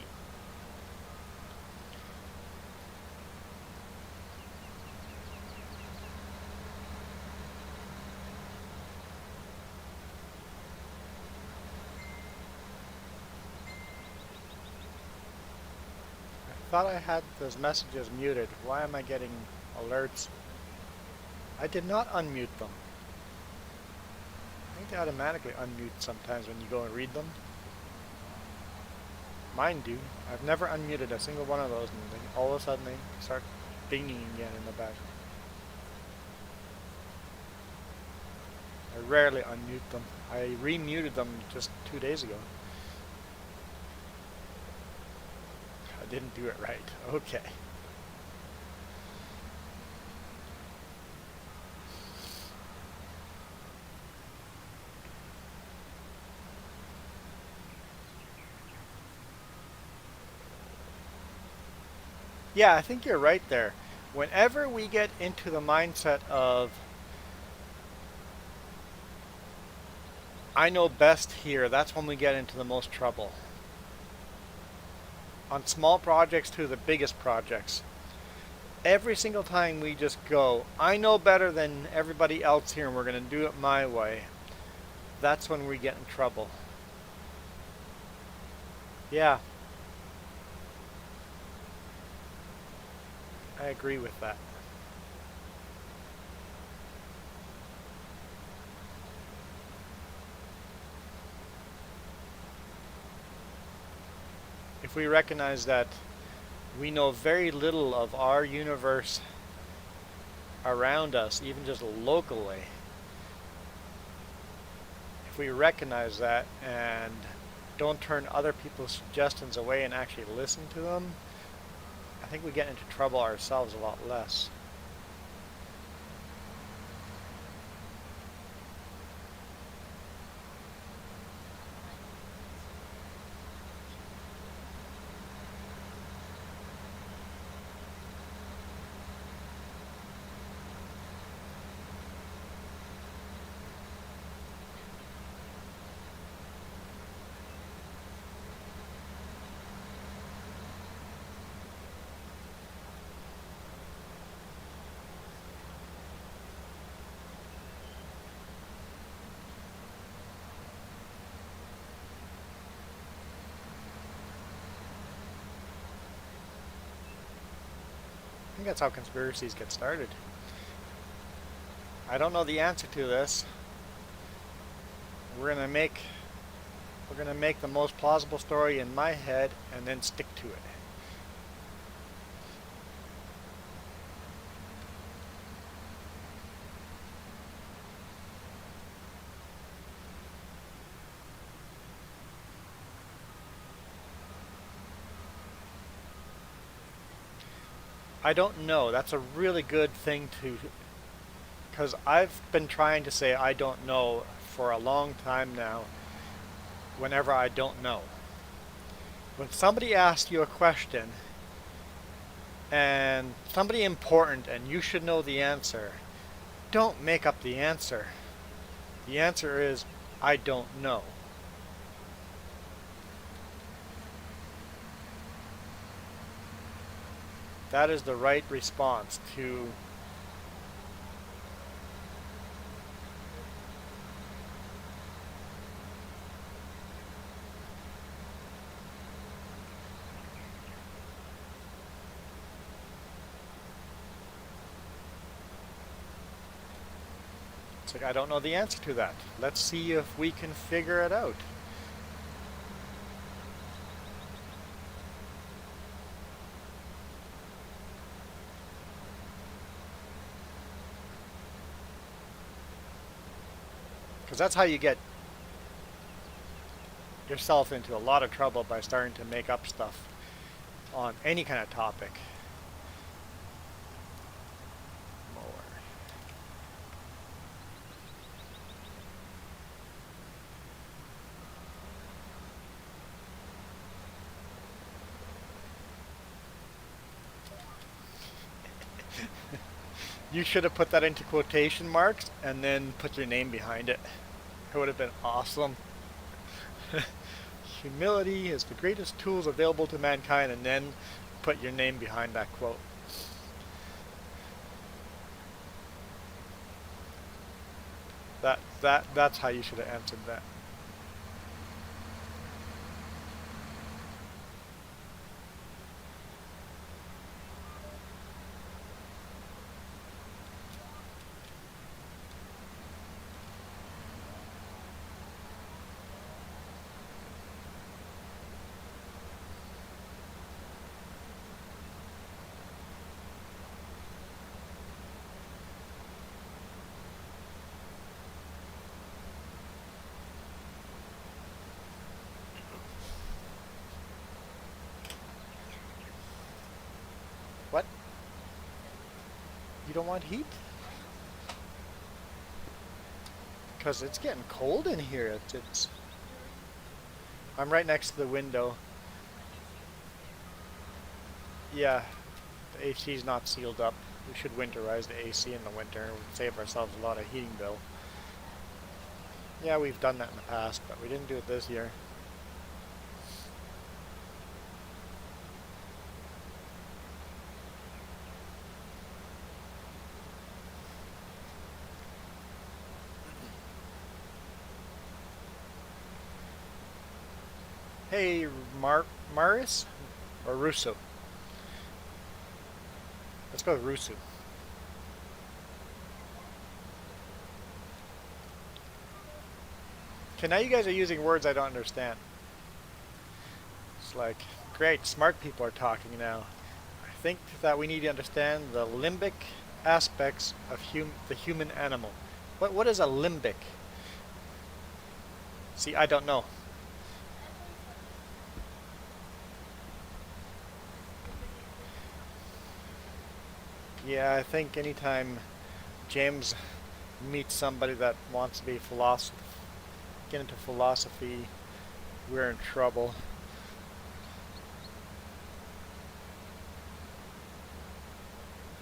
I thought I had those messages muted. Why am I getting alerts? I did not unmute them. I think they automatically unmute sometimes when you go and read them. Mine do. I've never unmuted a single one of those, and then all of a sudden they start dinging again in the background. I rarely unmute them. I remuted them just 2 days ago. I didn't do it right. Okay. Yeah, I think you're right there. Whenever we get into the mindset of I know best here, that's when we get into the most trouble. On small projects to the biggest projects. Every single time we just go, I know better than everybody else here and we're going to do it my way, that's when we get in trouble. Yeah. I agree with that. If we recognize that we know very little of our universe around us, even just locally, if we recognize that and don't turn other people's suggestions away and actually listen to them, I think we get into trouble ourselves a lot less. think that's how conspiracies get started. I don't know the answer to this. We're gonna make the most plausible story in my head and then stick to it. I don't know. That's a really good thing to, because I've been trying to say I don't know for a long time now whenever I don't know. When somebody asks you a question and somebody important and you should know the answer, don't make up the answer. The answer is, I don't know. That is the right response to it's like, I don't know the answer to that. Let's see if we can figure it out. Because that's how you get yourself into a lot of trouble, by starting to make up stuff on any kind of topic. You should have put that into quotation marks and then put your name behind it. It would have been awesome. Humility is the greatest tools available to mankind, and then put your name behind that quote. That's how you should have answered that. What? You don't want heat? Because it's getting cold in here. I'm right next to the window. Yeah, the AC's not sealed up. We should winterize the AC in the winter and save ourselves a lot of heating bill. Yeah, we've done that in the past, but we didn't do it this year. Hey, Maris? Or Russo? Let's go with Russo. Okay, now you guys are using words I don't understand. It's like, great, smart people are talking now. I think that we need to understand the limbic aspects of the human animal. What is a limbic? See, I don't know. Yeah, I think anytime James meets somebody that wants to be get into philosophy, we're in trouble.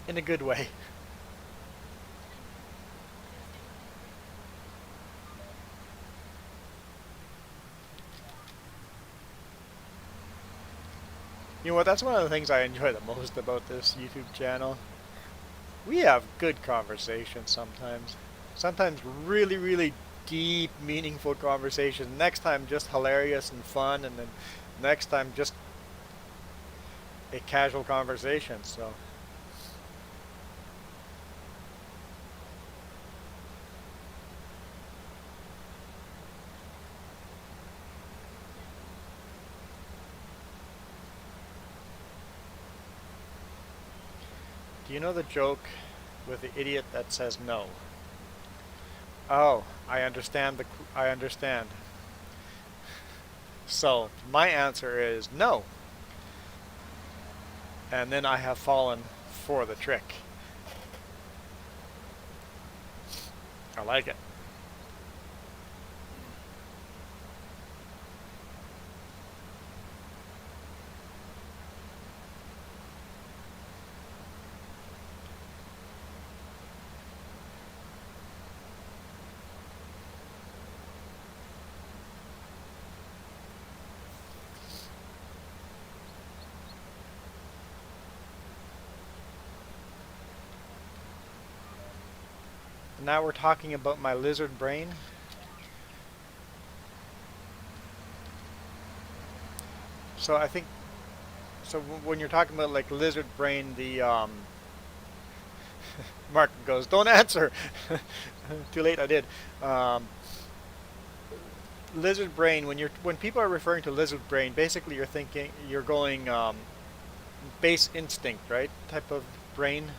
In a good way. You know what, that's one of the things I enjoy the most about this YouTube channel. We have good conversations sometimes. Sometimes really, really deep, meaningful conversations. Next time just hilarious and fun, and then next time just a casual conversation. So Do you know the joke with the idiot that says no? Oh, I understand I understand. So, my answer is no. And then I have fallen for the trick. I like it. Now we're talking about my lizard brain. So I think, so when you're talking about like lizard brain, the Mark goes, don't answer. Too late, I did. Um, Lizard brain. When people are referring to lizard brain, basically you're going base instinct, right? Type of brain,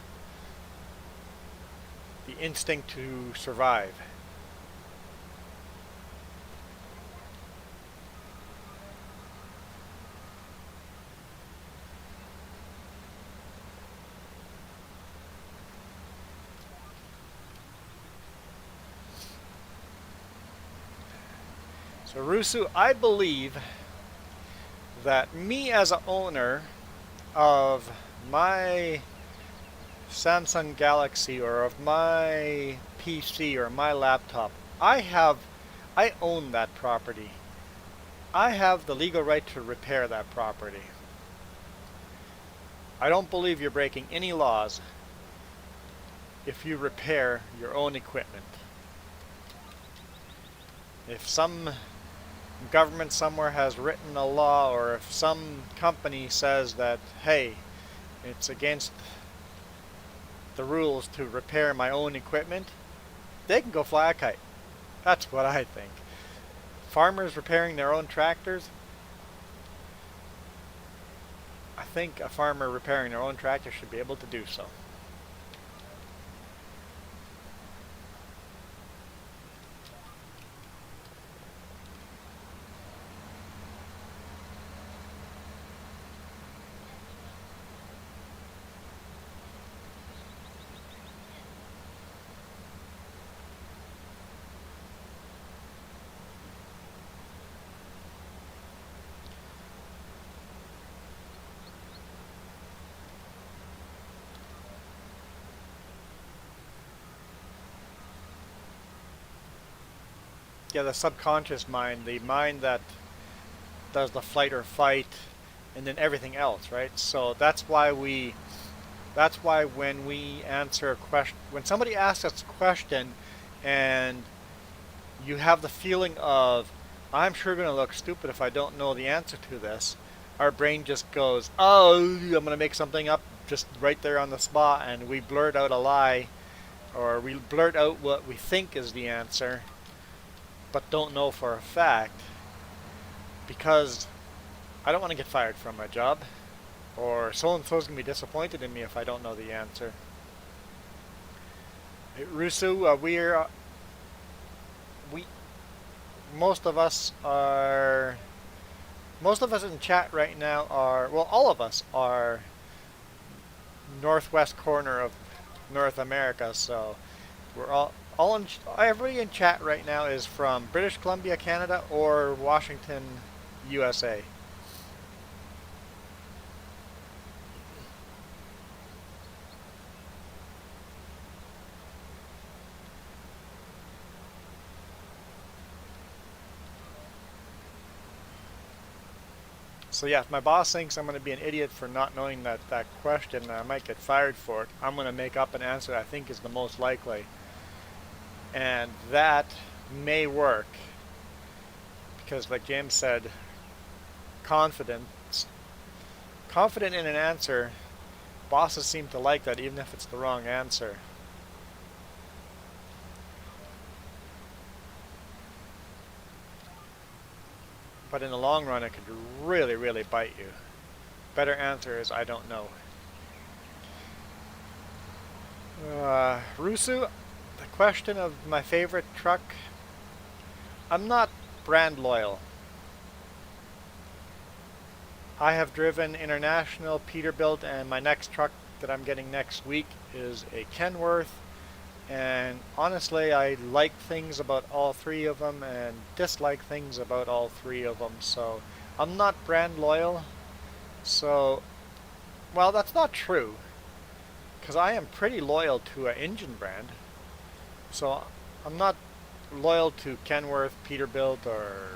the instinct to survive. So Rusu, I believe that me as an owner of my Samsung Galaxy or of my PC or my laptop, I own that property. I have the legal right to repair that property. I don't believe you're breaking any laws if you repair your own equipment. If some government somewhere has written a law, or if some company says that, hey, it's against the rules to repair my own equipment, they can go fly a kite. That's what I think. Farmers repairing their own tractors, I think a farmer repairing their own tractor should be able to do so. Yeah, the subconscious mind, the mind that does the flight or fight and then everything else, right? So that's why when we answer a question, when somebody asks us a question and you have the feeling of, I'm sure going to look stupid if I don't know the answer to this, our brain just goes, oh, I'm going to make something up just right there on the spot, and we blurt out a lie, or we blurt out what we think is the answer, but don't know for a fact, because I don't want to get fired from my job, or so-and-so's going to be disappointed in me if I don't know the answer. Rusu, we most of us in chat right now are, well, all of us are northwest corner of North America, so we're all in, everybody in chat right now is from British Columbia, Canada, or Washington, USA. So yeah, if my boss thinks I'm going to be an idiot for not knowing that question, I might get fired for it. I'm going to make up an answer that I think is the most likely. And that may work. Because like James said, confident in an answer, bosses seem to like that even if it's the wrong answer. But in the long run, it could really, really bite you. Better answer is, I don't know. Rusu, the question of my favorite truck. I'm not brand loyal. I have driven International, Peterbilt, and my next truck that I'm getting next week is a Kenworth. And honestly, I like things about all three of them and dislike things about all three of them. So I'm not brand loyal. So, well, that's not true, because I am pretty loyal to an engine brand. So I'm not loyal to Kenworth, Peterbilt, or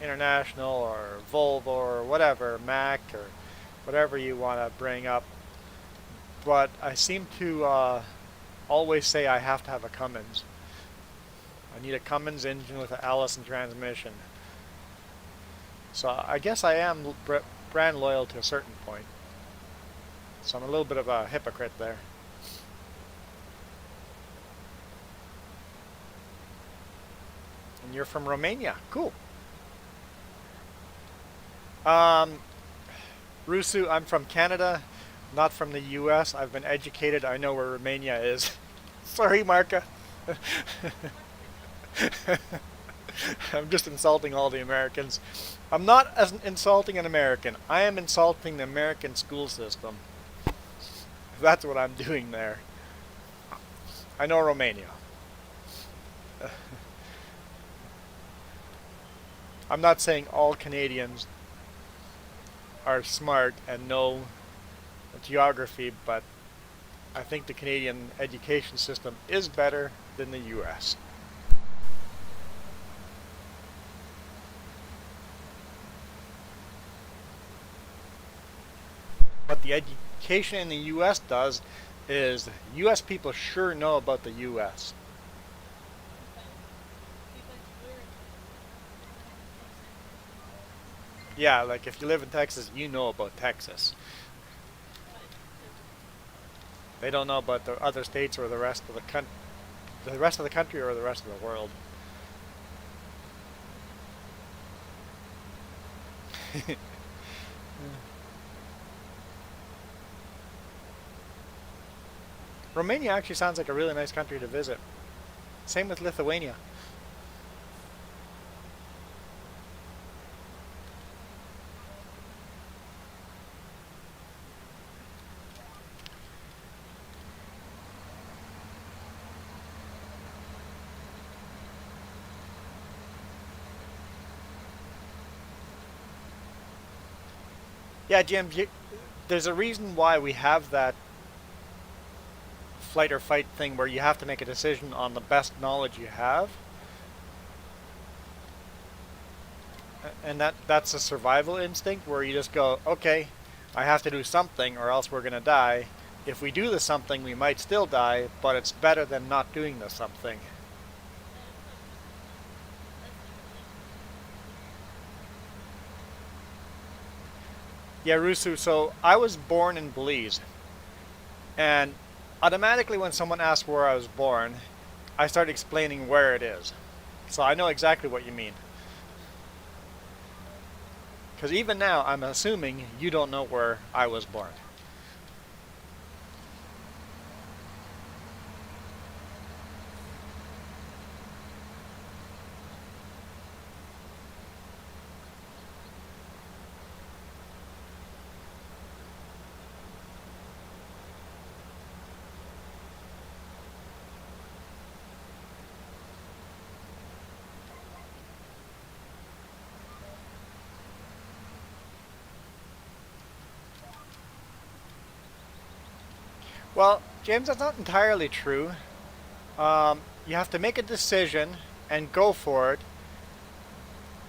International, or Volvo, or whatever, Mac, or whatever you want to bring up. But I seem to always say I have to have a Cummins. I need a Cummins engine with an Allison transmission. So I guess I am brand loyal to a certain point. So I'm a little bit of a hypocrite there. And you're from Romania. Cool. Rusu, I'm from Canada, not from the US. I've been educated. I know where Romania is. Sorry, Marka. I'm just insulting all the Americans. I'm not as insulting an American. I am insulting the American school system. That's what I'm doing there. I know Romania. I'm not saying all Canadians are smart and know geography, but I think the Canadian education system is better than the US. What the education in the US does is US people sure know about the US. Yeah, like if you live in Texas, you know about Texas. They don't know about the other states or the rest of the country or the rest of the world. Romania actually sounds like a really nice country to visit. Same with Lithuania. Yeah, Jim, there's a reason why we have that flight or fight thing where you have to make a decision on the best knowledge you have. And that's a survival instinct where you just go, okay, I have to do something or else we're going to die. If we do the something, we might still die, but it's better than not doing the something. Yeah, Rusu, so I was born in Belize, and automatically when someone asks where I was born, I start explaining where it is. So I know exactly what you mean. Because even now, I'm assuming you don't know where I was born. Well, James, that's not entirely true. You have to make a decision and go for it.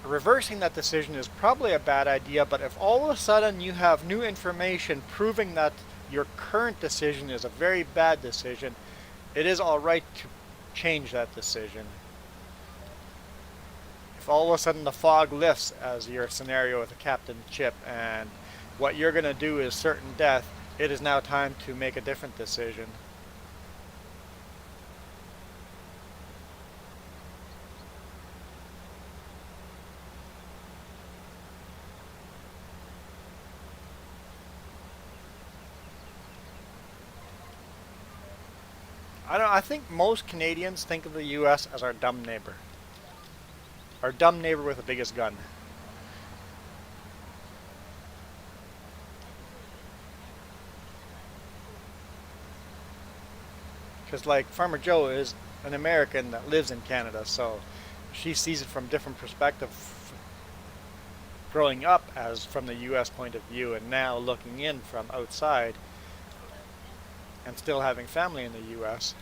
Reversing that decision is probably a bad idea, but if all of a sudden you have new information proving that your current decision is a very bad decision, it is alright to change that decision. If all of a sudden the fog lifts, as your scenario with the Captain Chip, and what you're going to do is certain death, it is now time to make a different decision. I think most Canadians think of the U.S. as our dumb neighbor. Our dumb neighbor with the biggest gun. Because like Farmer Joe is an American that lives in Canada, so she sees it from different perspective, growing up as from the U.S. point of view, and now looking in from outside, and still having family in the U.S.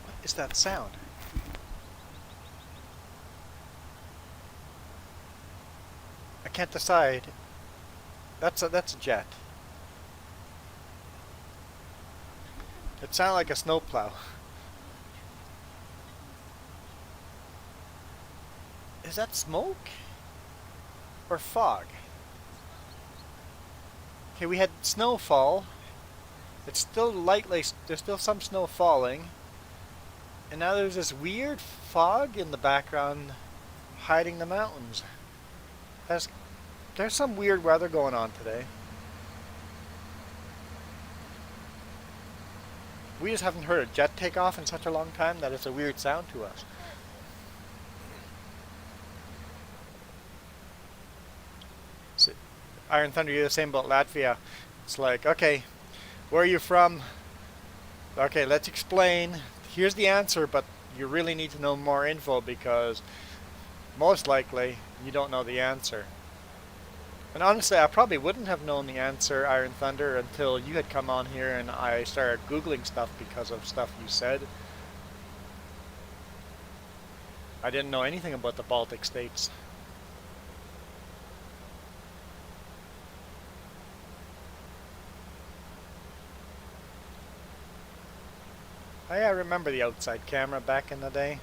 What is that sound? I can't decide. That's a jet. It sounded like a snowplow. Is that smoke or fog? Okay, we had snowfall. It's still lightly, there's still some snow falling. And now there's this weird fog in the background hiding the mountains. There's some weird weather going on today. We just haven't heard a jet take off in such a long time that it's a weird sound to us. So, Iron Thunder, you're the same about Latvia. It's like, okay, where are you from? Okay, let's explain. Here's the answer, but you really need to know more info because most likely you don't know the answer. And honestly, I probably wouldn't have known the answer, Iron Thunder, until you had come on here and I started Googling stuff because of stuff you said. I didn't know anything about the Baltic states. I remember the outside camera back in the day,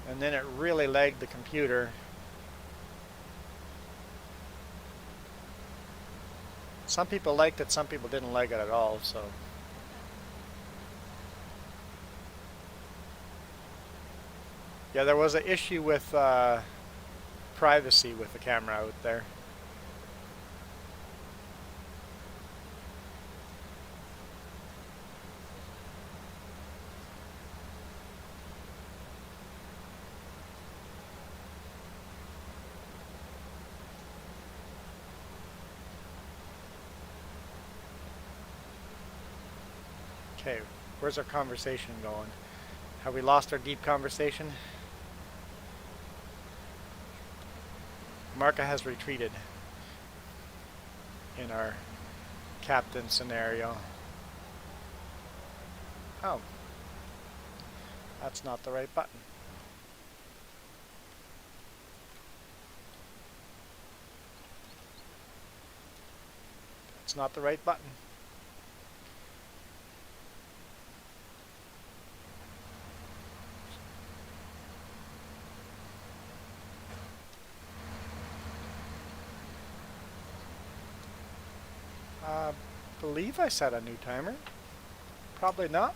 and then it really lagged the computer. Some people liked it, some people didn't like it at all, so. Yeah, there was an issue with privacy with the camera out there. Okay, where's our conversation going? Have we lost our deep conversation? Marka has retreated in our captain scenario. Oh, that's not the right button. That's not the right button. I believe I set a new timer. Probably not.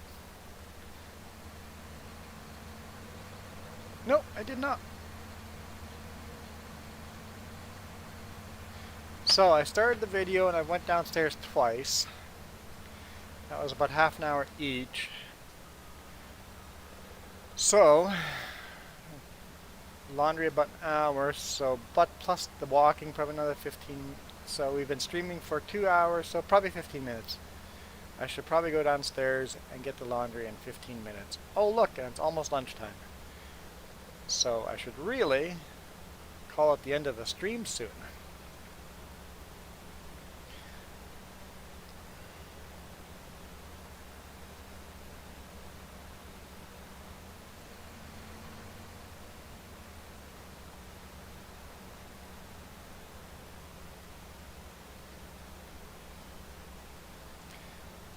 No, I did not. So I started the video and I went downstairs twice. That was about half an hour each. So laundry about an hour, so but plus the walking probably another 15. So we've been streaming for 2 hours, so probably 15 minutes. I should probably go downstairs and get the laundry in 15 minutes. Oh look, and it's almost lunchtime. So I should really call it the end of the stream soon.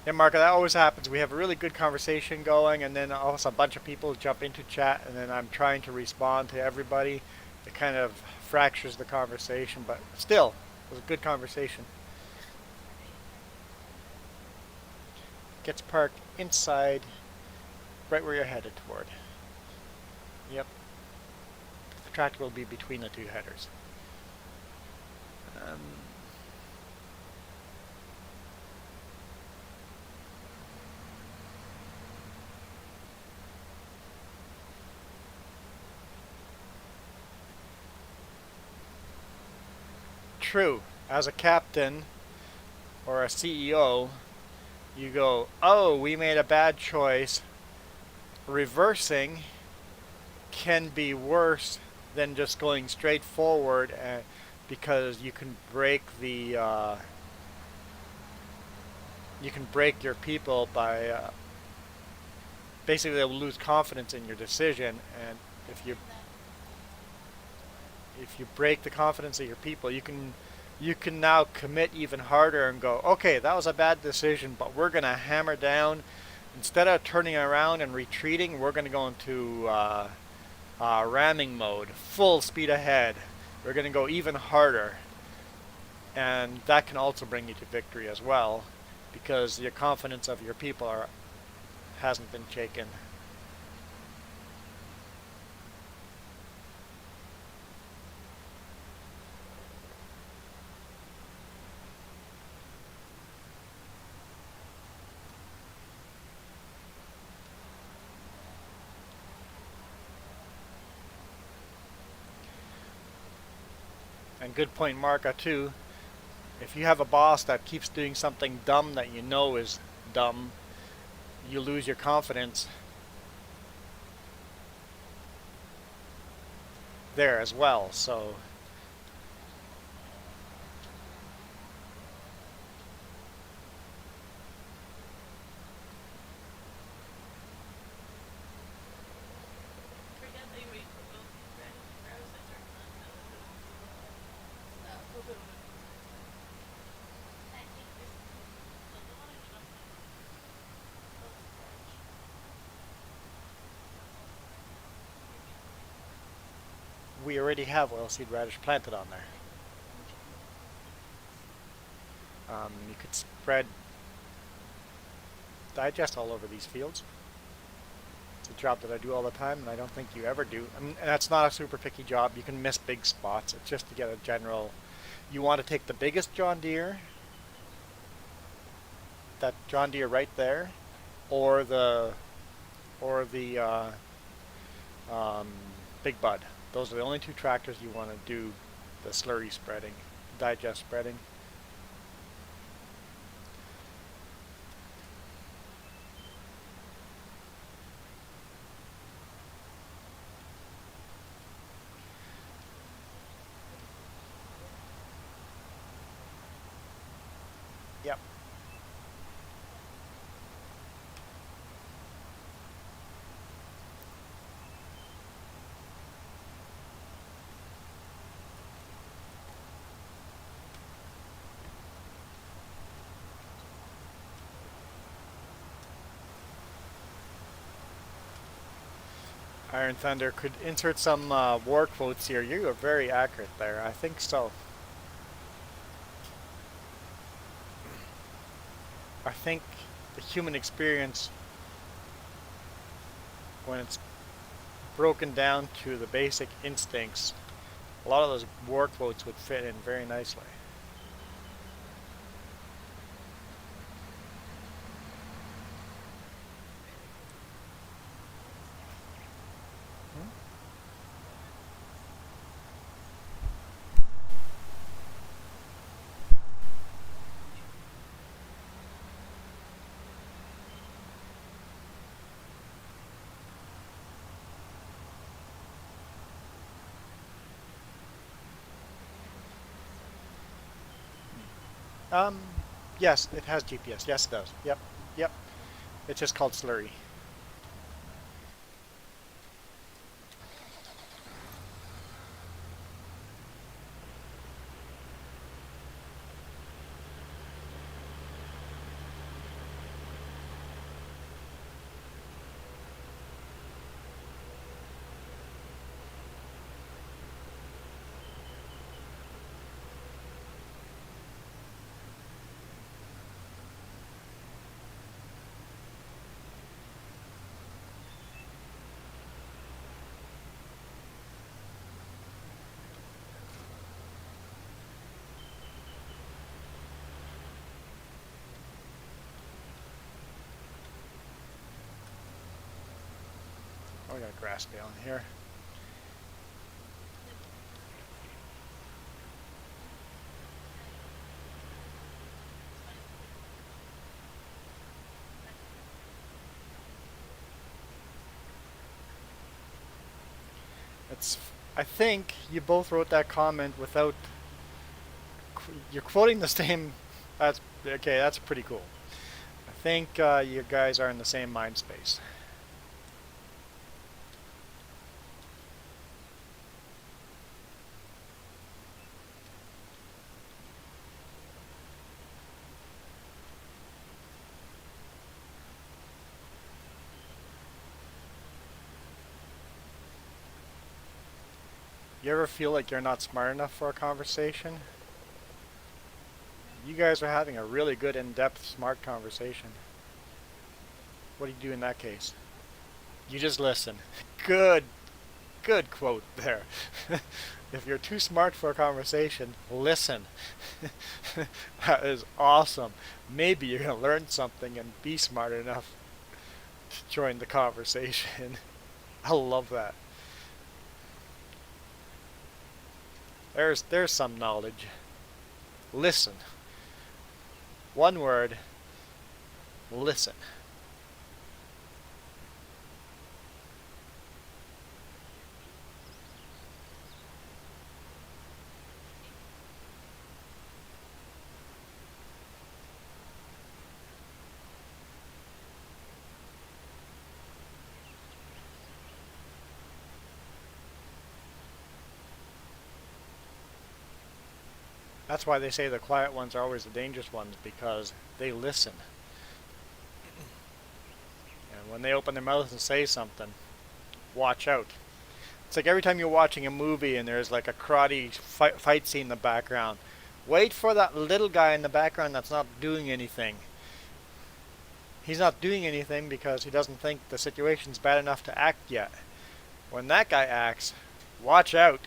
Yeah, Mark, that always happens. We have a really good conversation going, and then all of a sudden a bunch of people jump into chat, and then I'm trying to respond to everybody. It kind of fractures the conversation, but still, it was a good conversation. Gets parked inside, right where you're headed toward. Yep. The tractor will be between the two headers. Um, True. As a captain or a CEO, you go, oh, we made a bad choice. Reversing can be worse than just going straight forward, because you can break your people by basically they'll lose confidence in your decision, and if you break the confidence of your people, you can now commit even harder and go, okay, that was a bad decision, but we're going to hammer down. Instead of turning around and retreating, we're going to go into ramming mode, full speed ahead. We're going to go even harder. And that can also bring you to victory as well, because your confidence of your people hasn't been shaken. And good point, Marka, too. If you have a boss that keeps doing something dumb that you know is dumb, you lose your confidence there as well. So we already have oilseed radish planted on there. You could spread digest all over these fields. It's a job that I do all the time, and I don't think you ever do. I mean, and that's not a super picky job. You can miss big spots. It's just to get a general. You want to take the biggest John Deere, that John Deere right there, or the um, Big Bud. Those are the only two tractors you want to do the slurry spreading, digest spreading. Yep. Iron Thunder could insert some war quotes here. You are very accurate there. I think so. I think the human experience, when it's broken down to the basic instincts, a lot of those war quotes would fit in very nicely. Um, yes, it has GPS. Yes, it does. Yep, yep. It's just called Slurry. we got a grass bale in here. I think you both wrote that comment without. You're quoting the same. That's okay. That's pretty cool. I think you guys are in the same mind space. You ever feel like you're not smart enough for a conversation? You guys are having a really good, in-depth, smart conversation. What do you do in that case? You just listen. Good, good quote there. If you're too smart for a conversation, listen. That is awesome. Maybe you're going to learn something and be smart enough to join the conversation. I love that. There's some knowledge. Listen. One word. Listen. That's why they say the quiet ones are always the dangerous ones, because they listen. And when they open their mouth and say something, watch out. It's like every time you're watching a movie and there's like a karate fight scene in the background, wait for that little guy in the background that's not doing anything. He's not doing anything because he doesn't think the situation's bad enough to act yet. When that guy acts, watch out.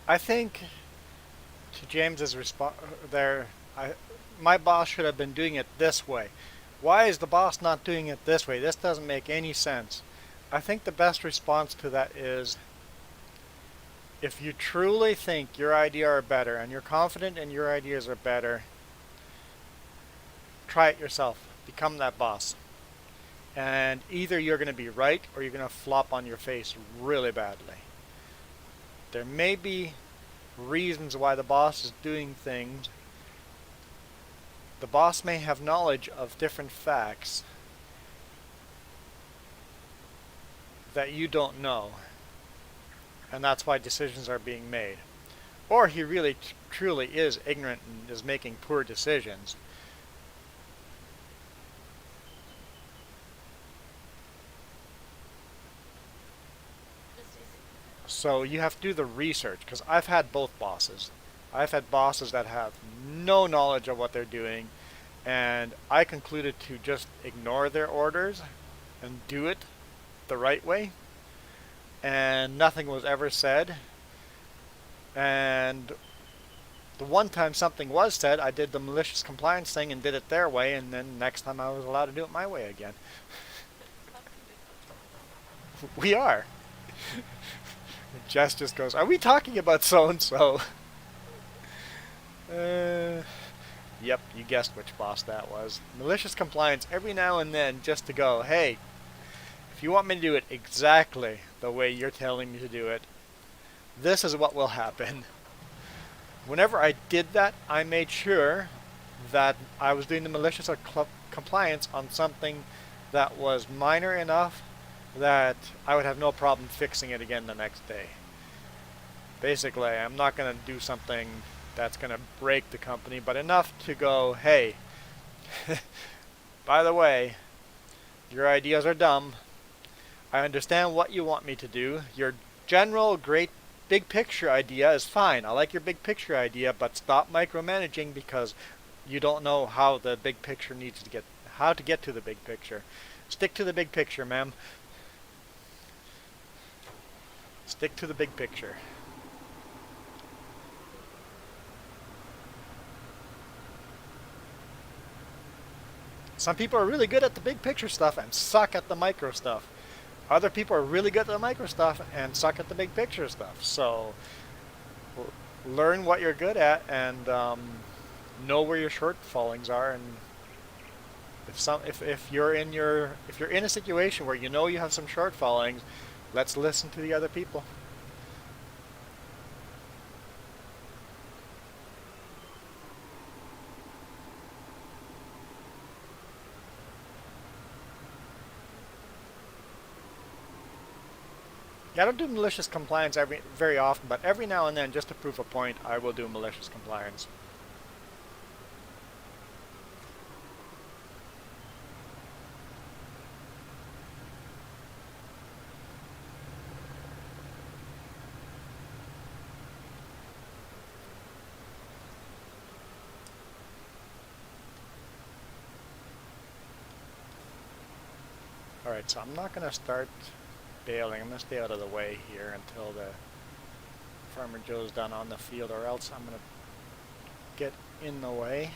I think to James's response there, my boss should have been doing it this way. Why is the boss not doing it this way? This doesn't make any sense. I think the best response to that is, if you truly think your idea are better and you're confident in your ideas are better, try it yourself. Become that boss. And either you're going to be right or you're going to flop on your face really badly. There may be reasons why the boss is doing things. The boss may have knowledge of different facts that you don't know, and that's why decisions are being made. Or he really truly is ignorant and is making poor decisions. So you have to do the research, because I've had both bosses. I've had bosses that have no knowledge of what they're doing, and I concluded to just ignore their orders and do it the right way, and nothing was ever said. And the one time something was said, I did the malicious compliance thing and did it their way, and then next time I was allowed to do it my way again. We are. Jess just goes, are we talking about so-and-so? Yep, you guessed which boss that was. Malicious compliance every now and then just to go, hey, if you want me to do it exactly the way you're telling me to do it, this is what will happen. Whenever I did that, I made sure that I was doing the malicious compliance on something that was minor enough that I would have no problem fixing it again the next day. Basically, I'm not going to do something that's going to break the company, but enough to go, hey, by the way, your ideas are dumb. I understand what you want me to do. Your general great big picture idea is fine. I like your big picture idea, but stop micromanaging because you don't know how the big picture needs to get, how to get to the big picture. Stick to the big picture, ma'am. Stick to the big picture. Some people are really good at the big picture stuff and suck at the micro stuff. Other people are really good at the micro stuff and suck at the big picture stuff. So learn what you're good at and know where your shortfallings are. And if you're in a situation where you know you have some shortfallings, let's listen to the other people. Yeah, I don't do malicious compliance very often, but every now and then, just to prove a point, I will do malicious compliance. Alright, so I'm not going to start bailing. I'm going to stay out of the way here until the Farmer Joe's done on the field, or else I'm going to get in the way.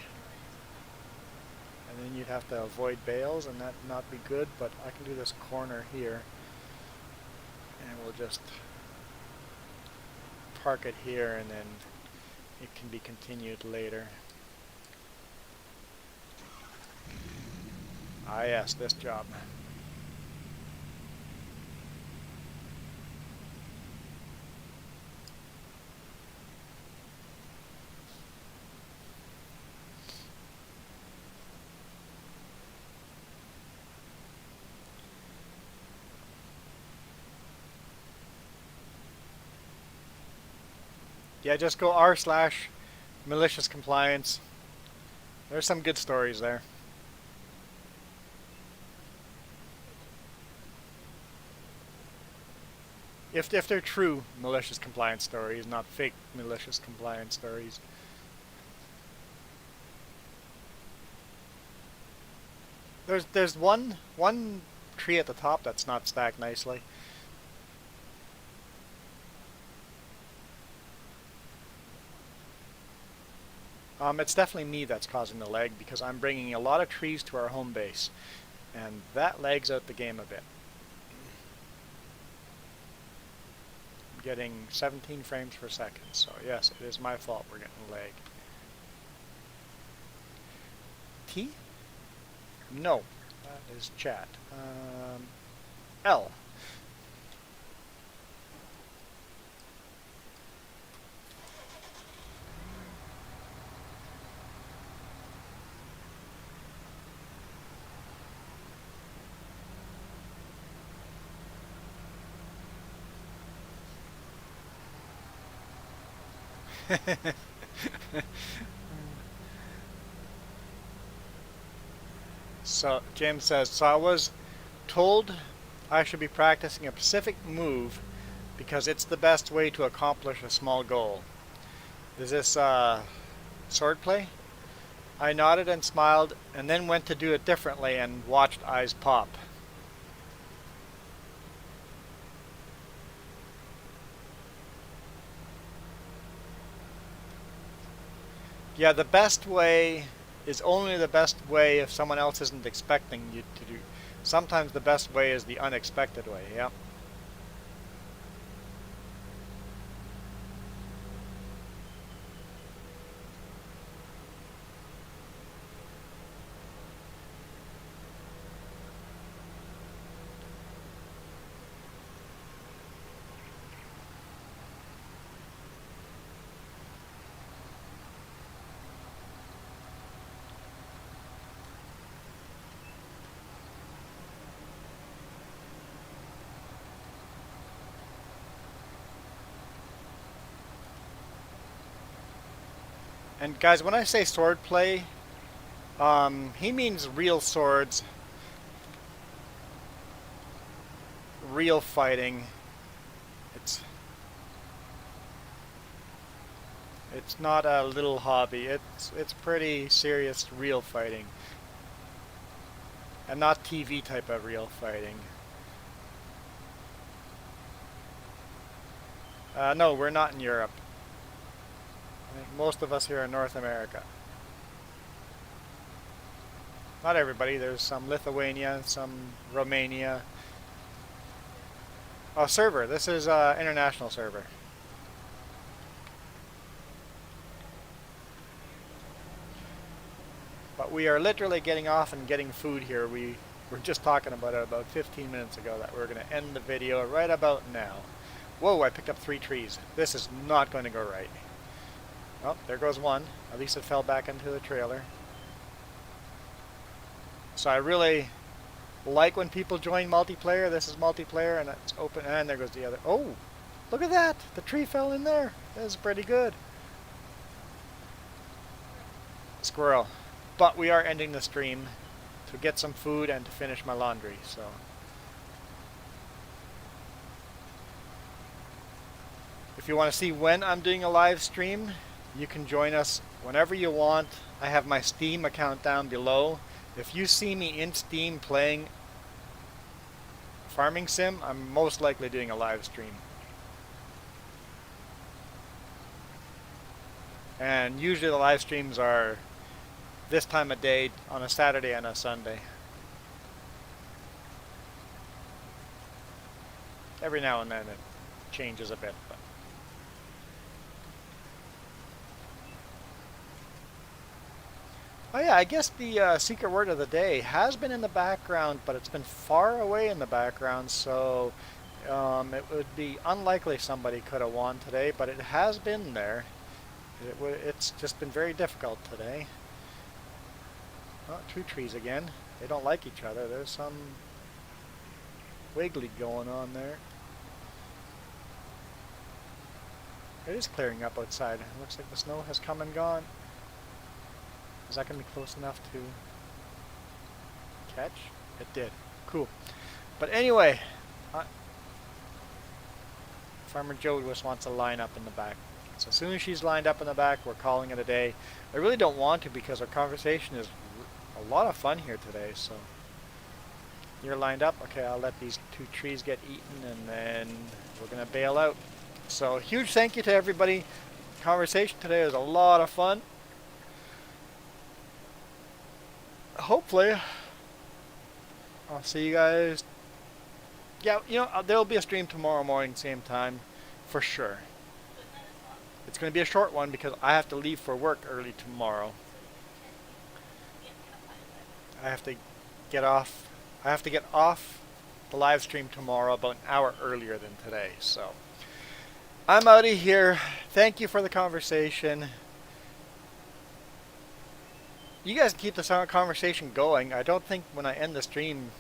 And then you'd have to avoid bales, and that not be good, but I can do this corner here. And we'll just park it here, and then it can be continued later. Ah yes, this job. Yeah, just go r/malicious compliance. There's some good stories there. If they're true malicious compliance stories, not fake malicious compliance stories. There's one tree at the top that's not stacked nicely. It's definitely me that's causing the lag because I'm bringing a lot of trees to our home base, and that lags out the game a bit. I'm getting 17 frames per second, so yes, it is my fault we're getting lag. T? No, that is chat. L. So James says, so I was told I should be practicing a specific move because it's the best way to accomplish a small goal. Is this swordplay? I nodded and smiled and then went to do it differently and watched eyes pop. Yeah, the best way is only the best way if someone else isn't expecting you to do. Sometimes the best way is the unexpected way, yeah. And guys, when I say sword play, he means real swords, real fighting. It's not a little hobby. It's pretty serious, real fighting, and not TV type of real fighting. No, we're not in Europe. I think most of us here are in North America. Not everybody. There's some Lithuania, some Romania. Oh, server. This is international server. But we are literally getting off and getting food here. We were just talking about it about 15 minutes ago that we're going to end the video right about now. Whoa, I picked up 3 trees. This is not going to go right. Oh, there goes one. At least it fell back into the trailer. So I really like when people join multiplayer. This is multiplayer and it's open. And there goes the other. Oh, look at that. The tree fell in there. That is pretty good. Squirrel. But we are ending the stream to get some food and to finish my laundry. So if you want to see when I'm doing a live stream, you can join us whenever you want. I have my Steam account down below. If you see me in Steam playing Farming Sim, I'm most likely doing a live stream. And usually the live streams are this time of day on a Saturday and a Sunday. Every now and then it changes a bit. But oh yeah, I guess the secret word of the day has been in the background, but it's been far away in the background, so it would be unlikely somebody could have won today, but it has been there. It's just been very difficult today. Oh, 2 trees again. They don't like each other. There's some wiggly going on there. It is clearing up outside. It looks like the snow has come and gone. Is that going to be close enough to catch? It did. Cool. But anyway, Farmer Joe just wants to line up in the back. So as soon as she's lined up in the back, we're calling it a day. I really don't want to because our conversation is a lot of fun here today. So you're lined up. Okay, I'll let these 2 trees get eaten and then we're going to bail out. So huge thank you to everybody. Conversation today was a lot of fun. Hopefully I'll see you guys. Yeah, you know, there'll be a stream tomorrow morning, same time, for sure. It's going to be a short one because I have to leave for work early tomorrow. I have to get off the live stream tomorrow about an hour earlier than today. So I'm out of here. Thank you for the conversation. You guys keep this conversation going. I don't think when I end the stream,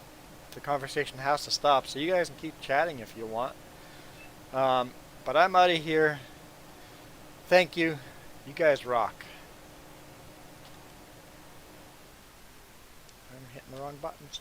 the conversation has to stop. So you guys can keep chatting if you want. But I'm out of here. Thank you. You guys rock. I'm hitting the wrong buttons.